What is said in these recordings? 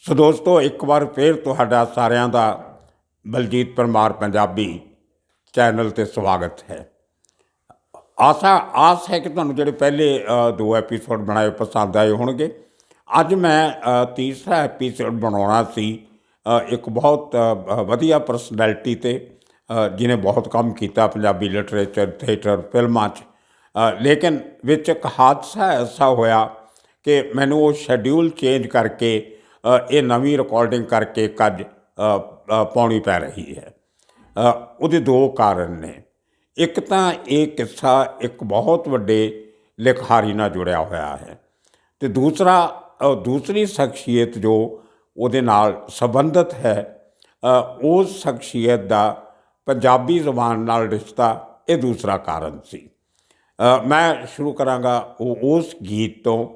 ਸੋ ਦੋਸਤੋ, ਇੱਕ ਵਾਰ ਫਿਰ ਤੁਹਾਡਾ ਸਾਰਿਆਂ ਦਾ ਬਲਜੀਤ ਪਰਮਾਰ ਪੰਜਾਬੀ ਚੈਨਲ 'ਤੇ ਸਵਾਗਤ ਹੈ। ਆਸ ਹੈ ਕਿ ਤੁਹਾਨੂੰ ਜਿਹੜੇ ਪਹਿਲੇ ਦੋ ਐਪੀਸੋਡ ਬਣਾਏ ਪਸੰਦ ਆਏ ਹੋਣਗੇ। ਅੱਜ ਮੈਂ ਤੀਸਰਾ ਐਪੀਸੋਡ ਬਣਾਉਣਾ ਸੀ ਇੱਕ ਬਹੁਤ ਵਧੀਆ ਪਰਸਨੈਲਿਟੀ 'ਤੇ ਜਿਹਨੇ ਬਹੁਤ ਕੰਮ ਕੀਤਾ ਪੰਜਾਬੀ ਲਿਟਰੇਚਰ, ਥੀਏਟਰ, ਫਿਲਮਾਂ 'ਚ। ਲੇਕਿਨ ਵਿੱਚ ਇੱਕ ਹਾਦਸਾ ਐਸਾ ਹੋਇਆ ਕਿ ਮੈਨੂੰ ਉਹ ਸ਼ੈਡਿਊਲ ਚੇਂਜ ਕਰਕੇ ਇਹ ਨਵੀਂ ਰਿਕਾਰਡਿੰਗ ਕਰਕੇ ਅੱਜ ਪਾਉਣੀ ਪੈ ਰਹੀ ਹੈ। ਉਹਦੇ ਦੋ ਕਾਰਨ ਨੇ। ਇੱਕ ਤਾਂ ਇਹ ਕਿੱਸਾ ਇੱਕ ਬਹੁਤ ਵੱਡੇ ਲਿਖਾਰੀ ਨਾਲ ਜੁੜਿਆ ਹੋਇਆ ਹੈ, ਅਤੇ ਦੂਸਰੀ ਸ਼ਖਸੀਅਤ ਜੋ ਉਹਦੇ ਨਾਲ ਸੰਬੰਧਿਤ ਹੈ, ਉਸ ਸ਼ਖਸੀਅਤ ਦਾ ਪੰਜਾਬੀ ਜ਼ੁਬਾਨ ਨਾਲ ਰਿਸ਼ਤਾ, ਇਹ ਦੂਸਰਾ ਕਾਰਨ ਸੀ। ਮੈਂ ਸ਼ੁਰੂ ਕਰਾਂਗਾ ਉਸ ਗੀਤ ਤੋਂ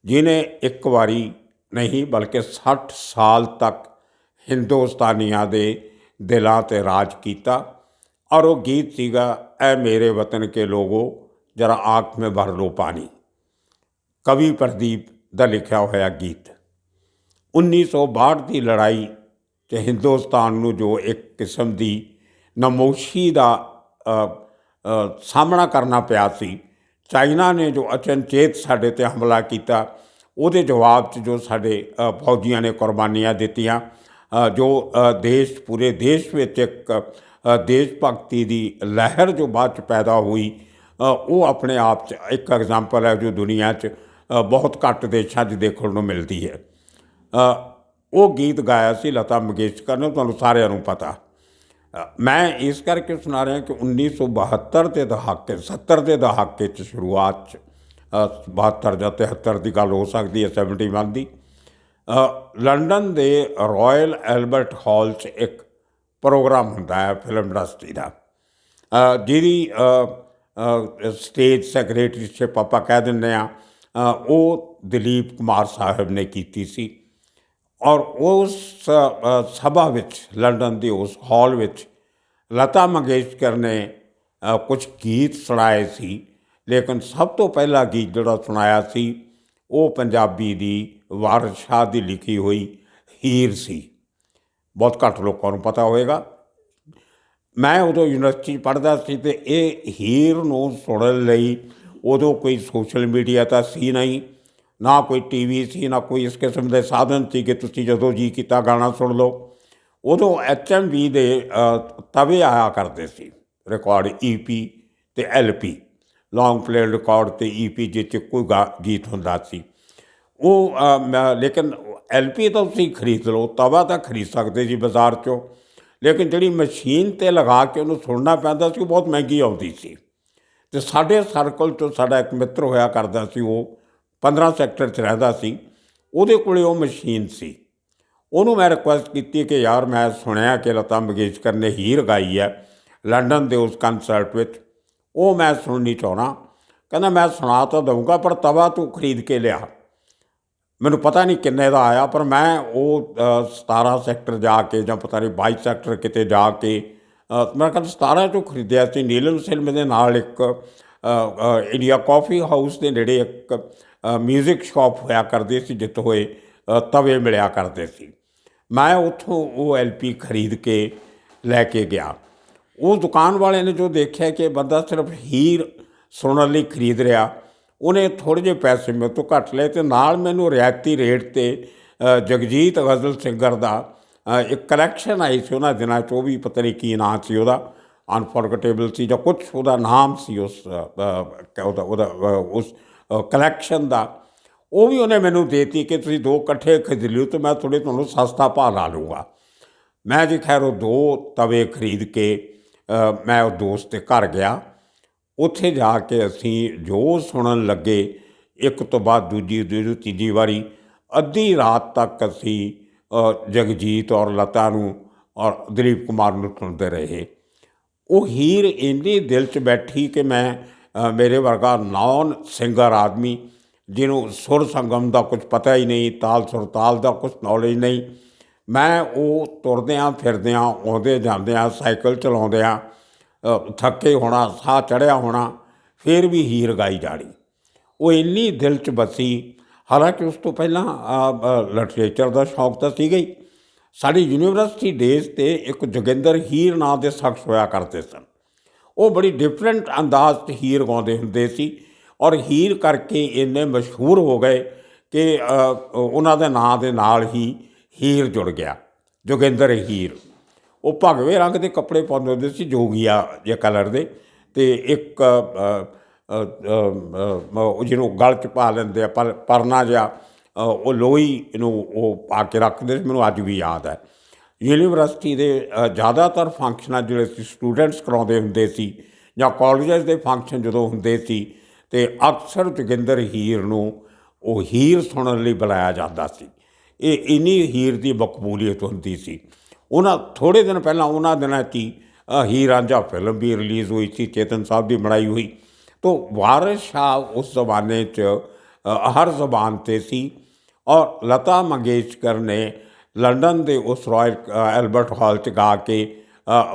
ਜਿਹਨੇ ਇੱਕ ਵਾਰੀ ਨਹੀਂ ਬਲਕਿ 60 ਸਾਲ ਤੱਕ ਹਿੰਦੁਸਤਾਨੀਆਂ ਦੇ ਦਿਲਾਂ 'ਤੇ ਰਾਜ ਕੀਤਾ। ਔਰ ਉਹ ਗੀਤ ਸੀਗਾ, ਐ ਮੇਰੇ ਵਤਨ ਕੇ ਲੋਗੋ ਜਰਾ ਆਂਖ ਮੇਂ ਭਰ ਲੋ ਪਾਣੀ। ਕਵੀ ਪ੍ਰਦੀਪ ਦਾ ਲਿਖਿਆ ਹੋਇਆ ਗੀਤ। 1962 ਦੀ ਲੜਾਈ 'ਚ ਹਿੰਦੁਸਤਾਨ ਨੂੰ ਜੋ ਇੱਕ ਕਿਸਮ ਦੀ ਨਮੋਸ਼ੀ ਦਾ ਸਾਹਮਣਾ ਕਰਨਾ ਪਿਆ ਸੀ, ਚਾਈਨਾ ਨੇ ਜੋ ਅਚਨਚੇਤ ਸਾਡੇ 'ਤੇ ਹਮਲਾ ਕੀਤਾ, ਉਹਦੇ ਜਵਾਬ 'ਚ ਜੋ ਸਾਡੇ ਫੌਜੀਆਂ ਨੇ ਕੁਰਬਾਨੀਆਂ ਦਿੱਤੀਆਂ, ਜੋ ਪੂਰੇ ਦੇਸ਼ ਵਿੱਚ ਇੱਕ ਦੇਸ਼ ਭਗਤੀ ਦੀ ਲਹਿਰ ਜੋ ਬਾਅਦ 'ਚ ਪੈਦਾ ਹੋਈ, ਉਹ ਆਪਣੇ ਆਪ 'ਚ ਇੱਕ ਐਗਜ਼ਾਮਪਲ ਹੈ ਜੋ ਦੁਨੀਆ 'ਚ ਬਹੁਤ ਘੱਟ ਦੇਸ਼ਾਂ 'ਚ ਦੇਖਣ ਨੂੰ ਮਿਲਦੀ ਹੈ। ਉਹ ਗੀਤ ਗਾਇਆ ਸੀ ਲਤਾ ਮੰਗੇਸ਼ਕਰ ਨੇ, ਤੁਹਾਨੂੰ ਸਾਰਿਆਂ ਨੂੰ ਪਤਾ। ਮੈਂ ਇਸ ਕਰਕੇ ਸੁਣਾ ਰਿਹਾ ਕਿ 1972 ਦੇ ਦਹਾਕੇ, 70 ਦੇ ਦਹਾਕੇ 'ਚ ਸ਼ੁਰੂਆਤ 'ਚ, 72 ਜਾਂ 73 ਦੀ ਗੱਲ ਹੋ ਸਕਦੀ ਹੈ, 71 ਦੀ, ਲੰਡਨ ਦੇ ਰਾਇਲ ਐਲਬਰਟ ਹਾਲ 'ਚ ਇੱਕ ਪ੍ਰੋਗਰਾਮ ਹੁੰਦਾ ਹੈ ਫਿਲਮ ਇੰਡਸਟਰੀ ਦਾ, ਜਿਹਦੀ ਸਟੇਜ ਸੈਕਰੇਟਰੀਸ਼ਿਪ ਆਪਾਂ ਕਹਿ ਦਿੰਦੇ ਹਾਂ, ਉਹ ਦਲੀਪ ਕੁਮਾਰ ਸਾਹਿਬ ਨੇ ਕੀਤੀ ਸੀ। ਔਰ ਉਸ ਸਭਾ ਵਿੱਚ, ਲੰਡਨ ਦੇ ਉਸ ਹਾਲ ਵਿੱਚ, ਲਤਾ ਮੰਗੇਸ਼ਕਰ ਨੇ ਕੁਝ ਗੀਤ ਸੁਣਾਏ ਸੀ। ਲੇਕਿਨ ਸਭ ਤੋਂ ਪਹਿਲਾ ਗੀਤ ਜਿਹੜਾ ਸੁਣਾਇਆ ਸੀ, ਉਹ ਪੰਜਾਬੀ ਦੀ ਵਾਰਿਸ ਸ਼ਾਹ ਦੀ ਲਿਖੀ ਹੋਈ ਹੀਰ ਸੀ। ਬਹੁਤ ਘੱਟ ਲੋਕਾਂ ਨੂੰ ਪਤਾ ਹੋਵੇਗਾ। ਮੈਂ ਉਦੋਂ ਯੂਨੀਵਰਸਿਟੀ ਪੜ੍ਹਦਾ ਸੀ, ਅਤੇ ਇਹ ਹੀਰ ਨੂੰ ਸੁਣਨ ਲਈ ਉਦੋਂ ਕੋਈ ਸੋਸ਼ਲ ਮੀਡੀਆ ਤਾਂ ਸੀ ਨਹੀਂ, ਨਾ ਕੋਈ TV ਸੀ, ਨਾ ਕੋਈ ਇਸ ਕਿਸਮ ਦੇ ਸਾਧਨ ਸੀ ਕਿ ਤੁਸੀਂ ਜਦੋਂ ਜੀ ਕੀਤਾ ਗਾਣਾ ਸੁਣ ਲਓ। ਉਦੋਂ HMV ਦੇ ਤਵੇ ਆਇਆ ਕਰਦੇ ਸੀ, ਰਿਕਾਰਡ EP ਅਤੇ LP, ਲੌਂਗ ਪਲੇਅ ਰਿਕਾਰਡ ਅਤੇ EP ਜਿਸ 'ਚ ਕੋਈ ਗੀਤ ਹੁੰਦਾ ਸੀ ਉਹ। ਲੇਕਿਨ LP ਤਾਂ ਤੁਸੀਂ ਖਰੀਦ ਲਓ, ਤਵਾ ਤਾਂ ਖਰੀਦ ਸਕਦੇ ਸੀ ਬਾਜ਼ਾਰ 'ਚੋਂ, ਲੇਕਿਨ ਜਿਹੜੀ ਮਸ਼ੀਨ 'ਤੇ ਲਗਾ ਕੇ ਉਹਨੂੰ ਸੁਣਨਾ ਪੈਂਦਾ ਸੀ, ਉਹ ਬਹੁਤ ਮਹਿੰਗੀ ਆਉਂਦੀ ਸੀ। ਅਤੇ ਸਾਡੇ ਸਰਕਲ 'ਚੋਂ ਸਾਡਾ ਇੱਕ ਮਿੱਤਰ ਹੋਇਆ ਕਰਦਾ ਸੀ, ਉਹ 15 ਸੈਕਟਰ 'ਚ ਰਹਿੰਦਾ ਸੀ, ਉਹਦੇ ਕੋਲ ਉਹ ਮਸ਼ੀਨ ਸੀ। ਉਹਨੂੰ ਮੈਂ ਰਿਕੁਐਸਟ ਕੀਤੀ ਕਿ ਯਾਰ, ਮੈਂ ਸੁਣਿਆ ਕਿ ਲਤਾ ਮੰਗੇਸ਼ਕਰ ਨੇ ਹੀਰ ਗਾਈ ਹੈ ਲੰਡਨ ਦੇ ਉਸ ਕੰਸਰਟ ਵਿੱਚ, ਉਹ ਮੈਂ ਸੁਣਨੀ ਚਾਹੁੰਦਾ। ਕਹਿੰਦਾ ਮੈਂ ਸੁਣਾ ਤਾਂ ਦਊਂਗਾ, ਪਰ ਤਵਾ ਤੂੰ ਖਰੀਦ ਕੇ ਲਿਆ। ਮੈਨੂੰ ਪਤਾ ਨਹੀਂ ਕਿੰਨੇ ਦਾ ਆਇਆ, ਪਰ ਮੈਂ ਉਹ 17 ਸੈਕਟਰ ਜਾ ਕੇ, ਜਾਂ ਪਤਾ ਨਹੀਂ 22 ਸੈਕਟਰ ਕਿਤੇ ਜਾ ਕੇ, ਮੈਂ ਕਹਿੰਦਾ 17 'ਚੋਂ ਖਰੀਦਿਆ ਸੀ। ਨੀਲਮ ਸਿਨੇਮੇ ਦੇ ਨਾਲ ਇੱਕ ਇੰਡੀਆ ਕਾਫੀ ਹਾਊਸ ਦੇ ਨੇੜੇ ਇੱਕ ਮਿਊਜ਼ਿਕ ਸ਼ਾਪ ਹੋਇਆ ਕਰਦੀ ਸੀ, ਜਿੱਥੇ ਹੋਏ ਤਵੇ ਮਿਲਿਆ ਕਰਦੇ ਸੀ। ਮੈਂ ਉੱਥੋਂ ਉਹ LP ਖਰੀਦ ਕੇ ਲੈ ਕੇ ਗਿਆ। ਉਹ ਦੁਕਾਨ ਵਾਲੇ ਨੇ ਜੋ ਦੇਖਿਆ ਕਿ ਬੰਦਾ ਸਿਰਫ ਹੀਰ ਸੁਣਨ ਲਈ ਖਰੀਦ ਰਿਹਾ, ਉਹਨੇ ਥੋੜ੍ਹੇ ਜਿਹੇ ਪੈਸੇ ਮੇਰੇ ਤੋਂ ਘੱਟ ਲਏ, ਅਤੇ ਨਾਲ ਮੈਨੂੰ ਰਿਆਇਤੀ ਰੇਟ 'ਤੇ ਜਗਜੀਤ ਗਜ਼ਲ ਸਿੰਗਰ ਦਾ ਇੱਕ ਕਲੈਕਸ਼ਨ ਆਈ ਸੀ ਉਹਨਾਂ ਦਿਨਾਂ 'ਚ। ਉਹ ਵੀ ਪਤਾ ਨਹੀਂ ਕੀ ਨਾਂ ਸੀ ਉਹਦਾ, ਅਨਫੋਰਗੇਟੇਬਲ ਸੀ ਜਾਂ ਕੁਛ ਉਹਦਾ ਨਾਮ ਸੀ ਉਸ ਕਲੈਕਸ਼ਨ ਦਾ। ਉਹ ਵੀ ਉਹਨੇ ਮੈਨੂੰ ਦੇ ਦਿੱਤੀ ਕਿ ਤੁਸੀਂ 2 ਇਕੱਠੇ ਖਰੀਦ ਲਿਓ, ਅਤੇ ਮੈਂ ਤੁਹਾਨੂੰ ਸਸਤਾ ਭਾਅ ਲਾ ਲੂੰਗਾ। ਮੈਂ ਜੀ ਖੈਰ ਉਹ 2 ਤਵੇ ਖਰੀਦ ਕੇ ਮੈਂ ਉਹ ਦੋਸਤ ਦੇ ਘਰ ਗਿਆ। ਉੱਥੇ ਜਾ ਕੇ ਅਸੀਂ ਜੋ ਸੁਣਨ ਲੱਗੇ, ਇੱਕ ਤੋਂ ਬਾਅਦ ਦੂਜੀ ਤੀਜੀ ਵਾਰੀ, ਅੱਧੀ ਰਾਤ ਤੱਕ ਅਸੀਂ ਜਗਜੀਤ ਔਰ ਲਤਾ ਨੂੰ ਔਰ ਦਲੀਪ ਕੁਮਾਰ ਨੂੰ ਸੁਣਦੇ ਰਹੇ। ਉਹ ਹੀਰ ਇੰਨੀ ਦਿਲ 'ਚ ਬੈਠੀ ਕਿ ਮੈਂ ਮੇਰੇ ਵਰਗਾ ਨੌਨ ਸਿੰਗਰ ਆਦਮੀ, ਜਿਹਨੂੰ ਸੁਰ ਸੰਗਮ ਦਾ ਕੁਝ ਪਤਾ ਹੀ ਨਹੀਂ, ਤਾਲ ਸੁਰਤਾਲ ਦਾ ਕੁਛ ਨੌਲੇਜ ਨਹੀਂ, ਮੈਂ ਉਹ ਤੁਰਦਿਆਂ ਫਿਰਦਿਆਂ, ਆਉਂਦੇ ਜਾਂਦਿਆਂ, ਸਾਈਕਲ ਚਲਾਉਂਦਿਆਂ, ਥੱਕੇ ਹੋਣਾ, ਸਾਹ ਚੜ੍ਹਿਆ ਹੋਣਾ, ਫਿਰ ਵੀ ਹੀਰ ਗਾਈ ਜਾਣੀ। ਉਹ ਇੰਨੀ ਦਿਲ 'ਚ ਵਸੀ। ਹਾਲਾਂਕਿ ਉਸ ਤੋਂ ਪਹਿਲਾਂ ਲਿਟਰੇਚਰ ਦਾ ਸ਼ੌਕ ਤਾਂ ਸੀਗਾ ਹੀ। ਸਾਡੀ ਯੂਨੀਵਰਸਿਟੀ ਡੇਜ਼ 'ਤੇ ਇੱਕ ਜੋਗਿੰਦਰ ਹੀਰ ਨਾਂ ਦੇ ਸ਼ਖਸ ਹੋਇਆ ਕਰਦੇ ਸਨ। ਉਹ ਬੜੀ ਡਿਫਰੈਂਟ ਅੰਦਾਜ਼ 'ਚ ਹੀਰ ਗਾਉਂਦੇ ਹੁੰਦੇ ਸੀ ਔਰ ਹੀਰ ਕਰਕੇ ਇੰਨੇ ਮਸ਼ਹੂਰ ਹੋ ਗਏ ਕਿ ਉਹਨਾਂ ਦੇ ਨਾਂ ਦੇ ਨਾਲ ਹੀ ਹੀਰ ਜੁੜ ਗਿਆ, ਜੋਗਿੰਦਰ ਹੀਰ। ਉਹ ਭਗਵੇਂ ਰੰਗ ਦੇ ਕੱਪੜੇ ਪਾਉਂਦੇ ਹੁੰਦੇ ਸੀ, ਜੋਗੀਆ ਜਿਹੇ ਕਲਰ ਦੇ, ਅਤੇ ਇੱਕ ਜਿਹਨੂੰ ਗਲ 'ਚ ਪਾ ਲੈਂਦੇ ਆ ਪਰਨਾ ਜਿਹਾ, ਉਹ ਲੋਈ ਨੂੰ ਉਹ ਪਾ ਕੇ ਰੱਖਦੇ ਸੀ। ਮੈਨੂੰ ਅੱਜ ਵੀ ਯਾਦ ਹੈ। ਯੂਨੀਵਰਸਿਟੀ ਦੇ ਜ਼ਿਆਦਾਤਰ ਫੰਕਸ਼ਨਾਂ ਜਿਹੜੇ ਸੀ ਸਟੂਡੈਂਟਸ ਕਰਾਉਂਦੇ ਹੁੰਦੇ ਸੀ, ਜਾਂ ਕਾਲਜਸ ਦੇ ਫੰਕਸ਼ਨ ਜਦੋਂ ਹੁੰਦੇ ਸੀ, ਅਤੇ ਅਕਸਰ ਜੋਗਿੰਦਰ ਹੀਰ ਨੂੰ ਉਹ ਹੀਰ ਸੁਣਨ ਲਈ ਬੁਲਾਇਆ ਜਾਂਦਾ ਸੀ। ਇਹ ਇੰਨੀ ਹੀਰ ਦੀ ਮਕਬੂਲੀਅਤ ਹੁੰਦੀ ਸੀ। ਉਹਨਾਂ ਥੋੜ੍ਹੇ ਦਿਨ ਪਹਿਲਾਂ ਉਹਨਾਂ ਦਿਨਾਂ 'ਚ ਹੀ ਹੀਰ ਰਾਂਝਾ ਫਿਲਮ ਵੀ ਰਿਲੀਜ਼ ਹੋਈ ਸੀ, ਚੇਤਨ ਸਾਹਿਬ ਦੀ ਬਣਾਈ ਹੋਈ। ਤੋ ਵਾਰਿਸ ਸ਼ਾਹ ਉਸ ਜ਼ਮਾਨੇ 'ਚ ਹਰ ਜ਼ਬਾਨ 'ਤੇ ਸੀ। ਔਰ ਲਤਾ ਮੰਗੇਸ਼ਕਰ ਨੇ ਲੰਡਨ ਦੇ ਉਸ ਰਾਇਲ ਐਲਬਰਟ ਹਾਲ 'ਚ ਗਾ ਕੇ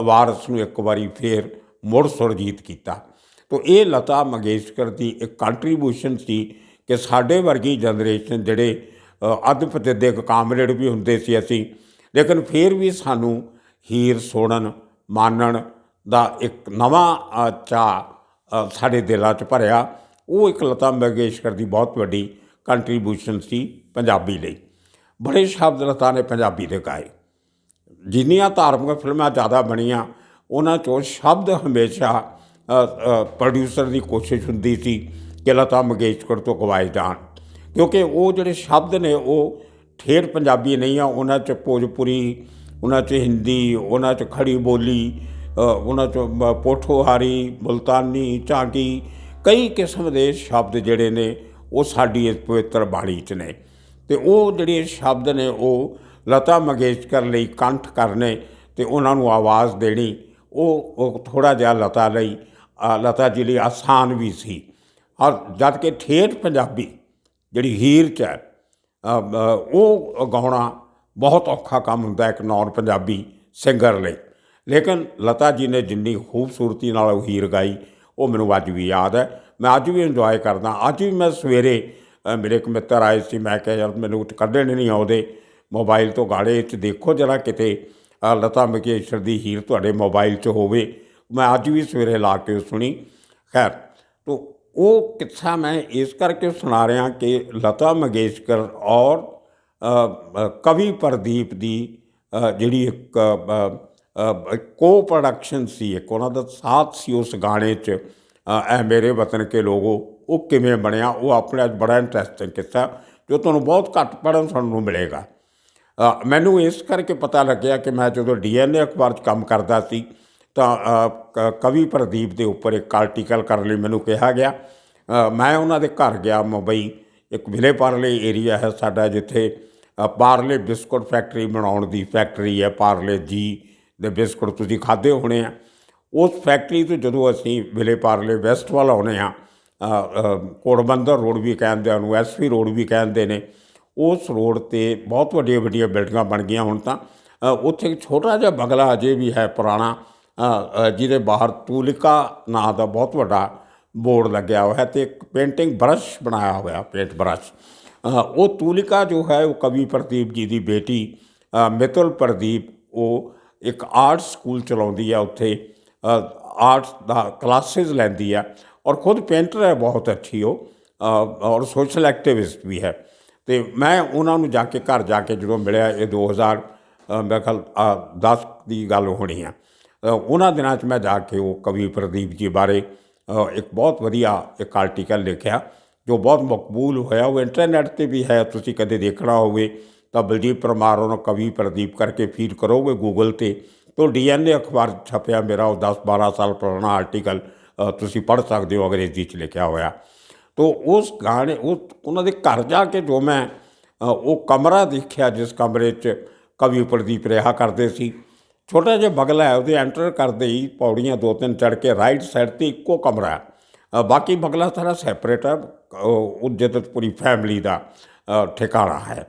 ਵਾਰਿਸ ਨੂੰ ਇੱਕ ਵਾਰੀ ਫੇਰ ਮੁੜ ਸੁਰਜੀਤ ਕੀਤਾ। ਤੋ ਇਹ ਲਤਾ ਮੰਗੇਸ਼ਕਰ ਦੀ ਇੱਕ ਕੰਟਰੀਬਿਊਸ਼ਨ ਸੀ ਕਿ ਸਾਡੇ ਵਰਗੀ ਜਨਰੇਸ਼ਨ ਜਿਹੜੇ ਅੱਧ-ਪਚੱਧੇ ਕਾਮਰੇਡ ਵੀ ਹੁੰਦੇ ਸੀ ਅਸੀਂ, ਲੇਕਿਨ ਫਿਰ ਵੀ ਸਾਨੂੰ ਹੀਰ ਸੁਣਨ ਮਾਨਣ ਦਾ ਇੱਕ ਨਵਾਂ ਚਾਅ ਸਾਡੇ ਦਿਲਾਂ 'ਚ ਭਰਿਆ। ਉਹ ਇੱਕ ਲਤਾ ਮੰਗੇਸ਼ਕਰ ਦੀ ਬਹੁਤ ਵੱਡੀ ਕੰਟਰੀਬਿਊਸ਼ਨ ਸੀ ਪੰਜਾਬੀ ਲਈ। ਬੜੇ ਸ਼ਬਦ ਲਤਾ ਨੇ ਪੰਜਾਬੀ ਦੇ ਗਾਏ। ਜਿੰਨੀਆਂ ਧਾਰਮਿਕ ਫਿਲਮਾਂ ਜ਼ਿਆਦਾ ਬਣੀਆਂ, ਉਹਨਾਂ 'ਚੋਂ ਸ਼ਬਦ ਹਮੇਸ਼ਾ ਪ੍ਰੋਡਿਊਸਰ ਦੀ ਕੋਸ਼ਿਸ਼ ਹੁੰਦੀ ਸੀ ਕਿ ਲਤਾ ਮੰਗੇਸ਼ਕਰ ਤੋਂ ਗਵਾਏ ਜਾਣ, ਕਿਉਂਕਿ ਉਹ ਜਿਹੜੇ ਸ਼ਬਦ ਨੇ ਉਹ ਠੇਠ ਪੰਜਾਬੀ ਨਹੀਂ ਆ। ਉਹਨਾਂ 'ਚ ਭੋਜਪੁਰੀ, ਉਹਨਾਂ 'ਚ ਹਿੰਦੀ, ਉਹਨਾਂ 'ਚ ਖੜੀ ਬੋਲੀ, ਉਹਨਾਂ 'ਚ ਪੋਠੋਹਾਰੀ, ਮੁਲਤਾਨੀ, ਝਾਂਗੀ, ਕਈ ਕਿਸਮ ਦੇ ਸ਼ਬਦ ਜਿਹੜੇ ਨੇ ਉਹ ਸਾਡੀ ਇਸ ਪਵਿੱਤਰ ਬਾਣੀ 'ਚ ਨੇ। ਅਤੇ ਉਹ ਜਿਹੜੇ ਸ਼ਬਦ ਨੇ ਉਹ ਲਤਾ ਮੰਗੇਸ਼ਕਰ ਲਈ ਕੰਠ ਕਰਨੇ ਅਤੇ ਉਹਨਾਂ ਨੂੰ ਆਵਾਜ਼ ਦੇਣੀ, ਉਹ ਥੋੜ੍ਹਾ ਜਿਹਾ ਲਤਾ ਜੀ ਲਈ ਆਸਾਨ ਵੀ ਸੀ। ਔਰ ਜਦ ਕਿ ਠੇਠ ਪੰਜਾਬੀ ਜਿਹੜੀ ਹੀਰ 'ਚ ਹੈ, ਉਹ ਗਾਉਣਾ ਬਹੁਤ ਔਖਾ ਕੰਮ ਹੁੰਦਾ ਇੱਕ ਨੌਨ ਪੰਜਾਬੀ ਸਿੰਗਰ ਲਈ। ਲੇਕਿਨ ਲਤਾ ਜੀ ਨੇ ਜਿੰਨੀ ਖੂਬਸੂਰਤੀ ਨਾਲ ਉਹ ਹੀਰ ਗਾਈ, ਉਹ ਮੈਨੂੰ ਅੱਜ ਵੀ ਯਾਦ ਹੈ। ਮੈਂ ਅੱਜ ਵੀ ਇੰਜੋਏ ਕਰਦਾ। ਅੱਜ ਵੀ ਮੈਂ ਸਵੇਰੇ ਮੇਰੇ ਇੱਕ ਮਿੱਤਰ ਆਏ ਸੀ, ਮੈਂ ਕਿਹਾ ਯਾਰ ਮੈਨੂੰ ਕੱਢਣ ਨਹੀਂ ਆਉਂਦੇ ਮੋਬਾਈਲ ਤੋਂ ਗਾਣੇ 'ਚ, ਦੇਖੋ ਜਰਾ ਕਿਤੇ ਲਤਾ ਮੰਗੇਸ਼ਕਰ ਦੀ ਹੀਰ ਤੁਹਾਡੇ ਮੋਬਾਈਲ 'ਚ ਹੋਵੇ। ਮੈਂ ਅੱਜ ਵੀ ਸਵੇਰੇ ਲਾ ਕੇ ਸੁਣੀ। ਖੈਰ, ਤੋ ਉਹ ਕਿੱਸਾ ਮੈਂ ਇਸ ਕਰਕੇ ਸੁਣਾ ਰਿਹਾ ਕਿ ਲਤਾ ਮੰਗੇਸ਼ਕਰ ਔਰ ਕਵੀ ਪ੍ਰਦੀਪ ਦੀ ਜਿਹੜੀ ਇੱਕ ਕੋ ਪ੍ਰੋਡਕਸ਼ਨ ਸੀ, ਇੱਕ ਉਹਨਾਂ ਦਾ ਸਾਥ ਸੀ ਉਸ ਗਾਣੇ 'ਚ, ਐ ਮੇਰੇ ਵਤਨ ਕੇ ਲੋਗੋ, ਉਹ ਕਿਵੇਂ ਬਣਿਆ, ਉਹ ਆਪਣੇ ਅੱਜ ਬੜਾ ਇੰਟਰਸਟਿੰਗ ਕਿੱਸਾ ਜੋ ਤੁਹਾਨੂੰ ਬਹੁਤ ਘੱਟ ਪੜ੍ਹਨ ਸੁਣਨ ਨੂੰ ਮਿਲੇਗਾ। ਮੈਨੂੰ ਇਸ ਕਰਕੇ ਪਤਾ ਲੱਗਿਆ ਕਿ ਮੈਂ ਜਦੋਂ DNA ਅਖਬਾਰ 'ਚ ਕੰਮ ਕਰਦਾ ਸੀ ਤਾਂ ਕਵੀ ਪ੍ਰਦੀਪ ਦੇ ਉੱਪਰ ਇੱਕ ਆਰਟੀਕਲ ਕਰਨ ਲਈ ਮੈਨੂੰ ਕਿਹਾ ਗਿਆ। ਮੈਂ ਉਹਨਾਂ ਦੇ ਘਰ ਗਿਆ ਮੁੰਬਈ। ਇੱਕ ਵਿਲੇ ਪਾਰਲੇ ਏਰੀਆ ਹੈ ਸਾਡਾ, ਜਿੱਥੇ ਪਾਰਲੇ ਬਿਸਕੁਟ ਫੈਕਟਰੀ ਬਣਾਉਣ ਦੀ ਫੈਕਟਰੀ ਹੈ। ਪਾਰਲੇ ਜੀ ਦੇ ਬਿਸਕੁਟ ਤੁਸੀਂ ਖਾਧੇ ਹੋਣੇ ਆ। ਉਸ ਫੈਕਟਰੀ ਤੋਂ ਜਦੋਂ ਅਸੀਂ ਵਿਲੇ ਪਾਰਲੇ ਵੈਸਟ ਵੱਲ ਆਉਂਦੇ ਹਾਂ, ਘੋੜਬੰਦਰ ਰੋਡ ਵੀ ਕਹਿੰਦੇ ਉਹਨੂੰ, SP ਰੋਡ ਵੀ ਕਹਿੰਦੇ ਨੇ, ਉਸ ਰੋਡ 'ਤੇ ਬਹੁਤ ਵੱਡੀਆਂ ਵੱਡੀਆਂ ਬਿਲਡਿੰਗਾਂ ਬਣ ਗਈਆਂ ਹੁਣ ਤਾਂ। ਉੱਥੇ ਇੱਕ ਛੋਟਾ ਜਿਹਾ ਬਗਲਾ ਅਜੇ ਵੀ ਹੈ ਪੁਰਾਣਾ, ਜਿਹਦੇ ਬਾਹਰ ਤੂਲਿਕਾ ਨਾਂ ਦਾ ਬਹੁਤ ਵੱਡਾ ਬੋਰਡ ਲੱਗਿਆ ਹੋਇਆ ਅਤੇ ਇੱਕ ਪੇਂਟਿੰਗ ਬਰਸ਼ ਬਣਾਇਆ ਹੋਇਆ, ਪੇਂਟ ਬਰਸ਼। ਉਹ ਤੂਲਿਕਾ ਜੋ ਹੈ ਉਹ ਕਵੀ ਪ੍ਰਦੀਪ ਜੀ ਦੀ ਬੇਟੀ ਮਿਤੁਲ ਪ੍ਰਦੀਪ, ਉਹ ਇੱਕ ਆਰਟ ਸਕੂਲ ਚਲਾਉਂਦੀ ਹੈ ਉੱਥੇ, ਆਰਟਸ ਦਾ ਕਲਾਸਿਸ ਲੈਂਦੀ ਆ, ਔਰ ਖੁਦ ਪੇਂਟਰ ਹੈ ਬਹੁਤ ਅੱਛੀ ਉਹ, ਔਰ ਸੋਸ਼ਲ ਐਕਟਿਵਿਸਟ ਵੀ ਹੈ। ਅਤੇ ਮੈਂ ਉਹਨਾਂ ਨੂੰ ਜਾ ਕੇ ਘਰ ਜਾ ਕੇ ਜਦੋਂ ਮਿਲਿਆ, ਇਹ 2000 ਮੇਰੇ ਖਿਆਲ 10 ਦੀ ਗੱਲ ਹੋਣੀ ਆ, ਉਹਨਾਂ ਦਿਨਾਂ 'ਚ ਮੈਂ ਜਾ ਕੇ ਉਹ ਕਵੀ ਪ੍ਰਦੀਪ ਜੀ ਬਾਰੇ ਇੱਕ ਬਹੁਤ ਵਧੀਆ ਇੱਕ ਆਰਟੀਕਲ ਲਿਖਿਆ ਜੋ ਬਹੁਤ ਮਕਬੂਲ ਹੋਇਆ। ਉਹ ਇੰਟਰਨੈੱਟ 'ਤੇ ਵੀ ਹੈ, ਤੁਸੀਂ ਕਦੇ ਦੇਖਣਾ ਹੋਵੇ ਤਾਂ ਬਲਜੀਤ ਪਰਮਾਰ ਉਹਨੂੰ ਕਵੀ ਪ੍ਰਦੀਪ ਕਰਕੇ ਫੀਡ ਕਰੋਗੇ ਗੂਗਲ 'ਤੇ, ਤਾਂ DNA ਅਖਬਾਰ 'ਚ ਛਪਿਆ ਮੇਰਾ ਉਹ 10-12 ਸਾਲ ਪੁਰਾਣਾ ਆਰਟੀਕਲ ਤੁਸੀਂ ਪੜ੍ਹ ਸਕਦੇ ਹੋ, ਅੰਗਰੇਜ਼ੀ 'ਚ ਲਿਖਿਆ ਹੋਇਆ। ਤੋ ਉਸ ਗਾਣੇ ਉਹਨਾਂ ਦੇ ਘਰ ਜਾ ਕੇ ਜੋ ਮੈਂ ਉਹ ਕਮਰਾ ਦੇਖਿਆ ਜਿਸ ਕਮਰੇ 'ਚ ਕਵੀ ਪ੍ਰਦੀਪ ਰਿਹਾ ਕਰਦੇ ਸੀ, ਛੋਟਾ ਜਿਹਾ ਬਗਲਾ ਹੈ, ਉਹਦੇ ਐਂਟਰ ਕਰਦੇ ਹੀ ਪੌੜੀਆਂ 2-3 ਚੜ੍ਹ ਕੇ ਰਾਈਟ ਸਾਈਡ 'ਤੇ ਇੱਕੋ ਕਮਰਾ ਹੈ, ਬਾਕੀ ਬਗਲਾ ਸਾਰਾ ਸੈਪਰੇਟ ਹੈ। ਉਹ ਜਿੱਦ ਪੂਰੀ ਫੈਮਿਲੀ ਦਾ ਠਿਕਾਣਾ ਹੈ।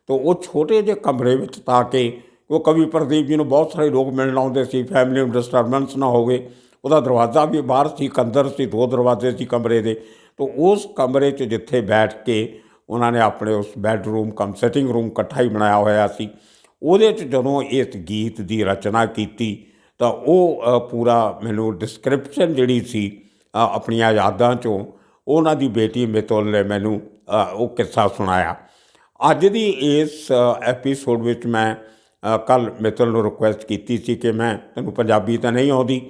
ਤੋ ਉਹ ਛੋਟੇ ਜਿਹੇ ਕਮਰੇ ਵਿੱਚ, ਤਾਂ ਕਿ ਉਹ ਕਵੀ ਪ੍ਰਦੀਪ ਜੀ ਨੂੰ ਬਹੁਤ ਸਾਰੇ ਲੋਕ ਮਿਲਣ ਆਉਂਦੇ ਸੀ, ਫੈਮਿਲੀ ਨੂੰ ਡਿਸਟਰਬੈਂਸ ਨਾ ਹੋਵੇ। ਉਹਦਾ ਦਰਵਾਜ਼ਾ ਵੀ ਬਾਹਰ ਸੀ, ਇੱਕ ਅੰਦਰ ਸੀ, 2 ਦਰਵਾਜ਼ੇ ਸੀ ਕਮਰੇ ਦੇ। ਤੋ ਉਸ ਕਮਰੇ 'ਚ ਜਿੱਥੇ ਬੈਠ ਕੇ ਉਹਨਾਂ ਨੇ ਆਪਣੇ ਉਸ ਬੈਡਰੂਮ ਕਮ ਸਿਟਿੰਗ ਰੂਮ ਇਕੱਠਾ ਹੀ ਬਣਾਇਆ ਹੋਇਆ ਸੀ। ਉਹਦੇ 'ਚ ਜਦੋਂ ਇਸ ਗੀਤ ਦੀ ਰਚਨਾ ਕੀਤੀ ਤਾਂ ਉਹ ਪੂਰਾ ਮੈਨੂੰ ਡਿਸਕ੍ਰਿਪਸ਼ਨ ਜਿਹੜੀ ਸੀ ਆਪਣੀਆਂ ਯਾਦਾਂ 'ਚੋਂ ਉਹਨਾਂ ਦੀ ਬੇਟੀ ਮਿਤੁਲ ਨੇ ਮੈਨੂੰ ਉਹ ਕਿੱਸਾ ਸੁਣਾਇਆ। ਅੱਜ ਦੀ ਇਸ ਐਪੀਸੋਡ ਵਿੱਚ ਮੈਂ ਕੱਲ੍ਹ ਮਿਤੁਲ ਨੂੰ ਰਿਕੁਐਸਟ ਕੀਤੀ ਸੀ ਕਿ ਮੈਂ ਤੈਨੂੰ ਪੰਜਾਬੀ ਤਾਂ ਨਹੀਂ ਆਉਂਦੀ,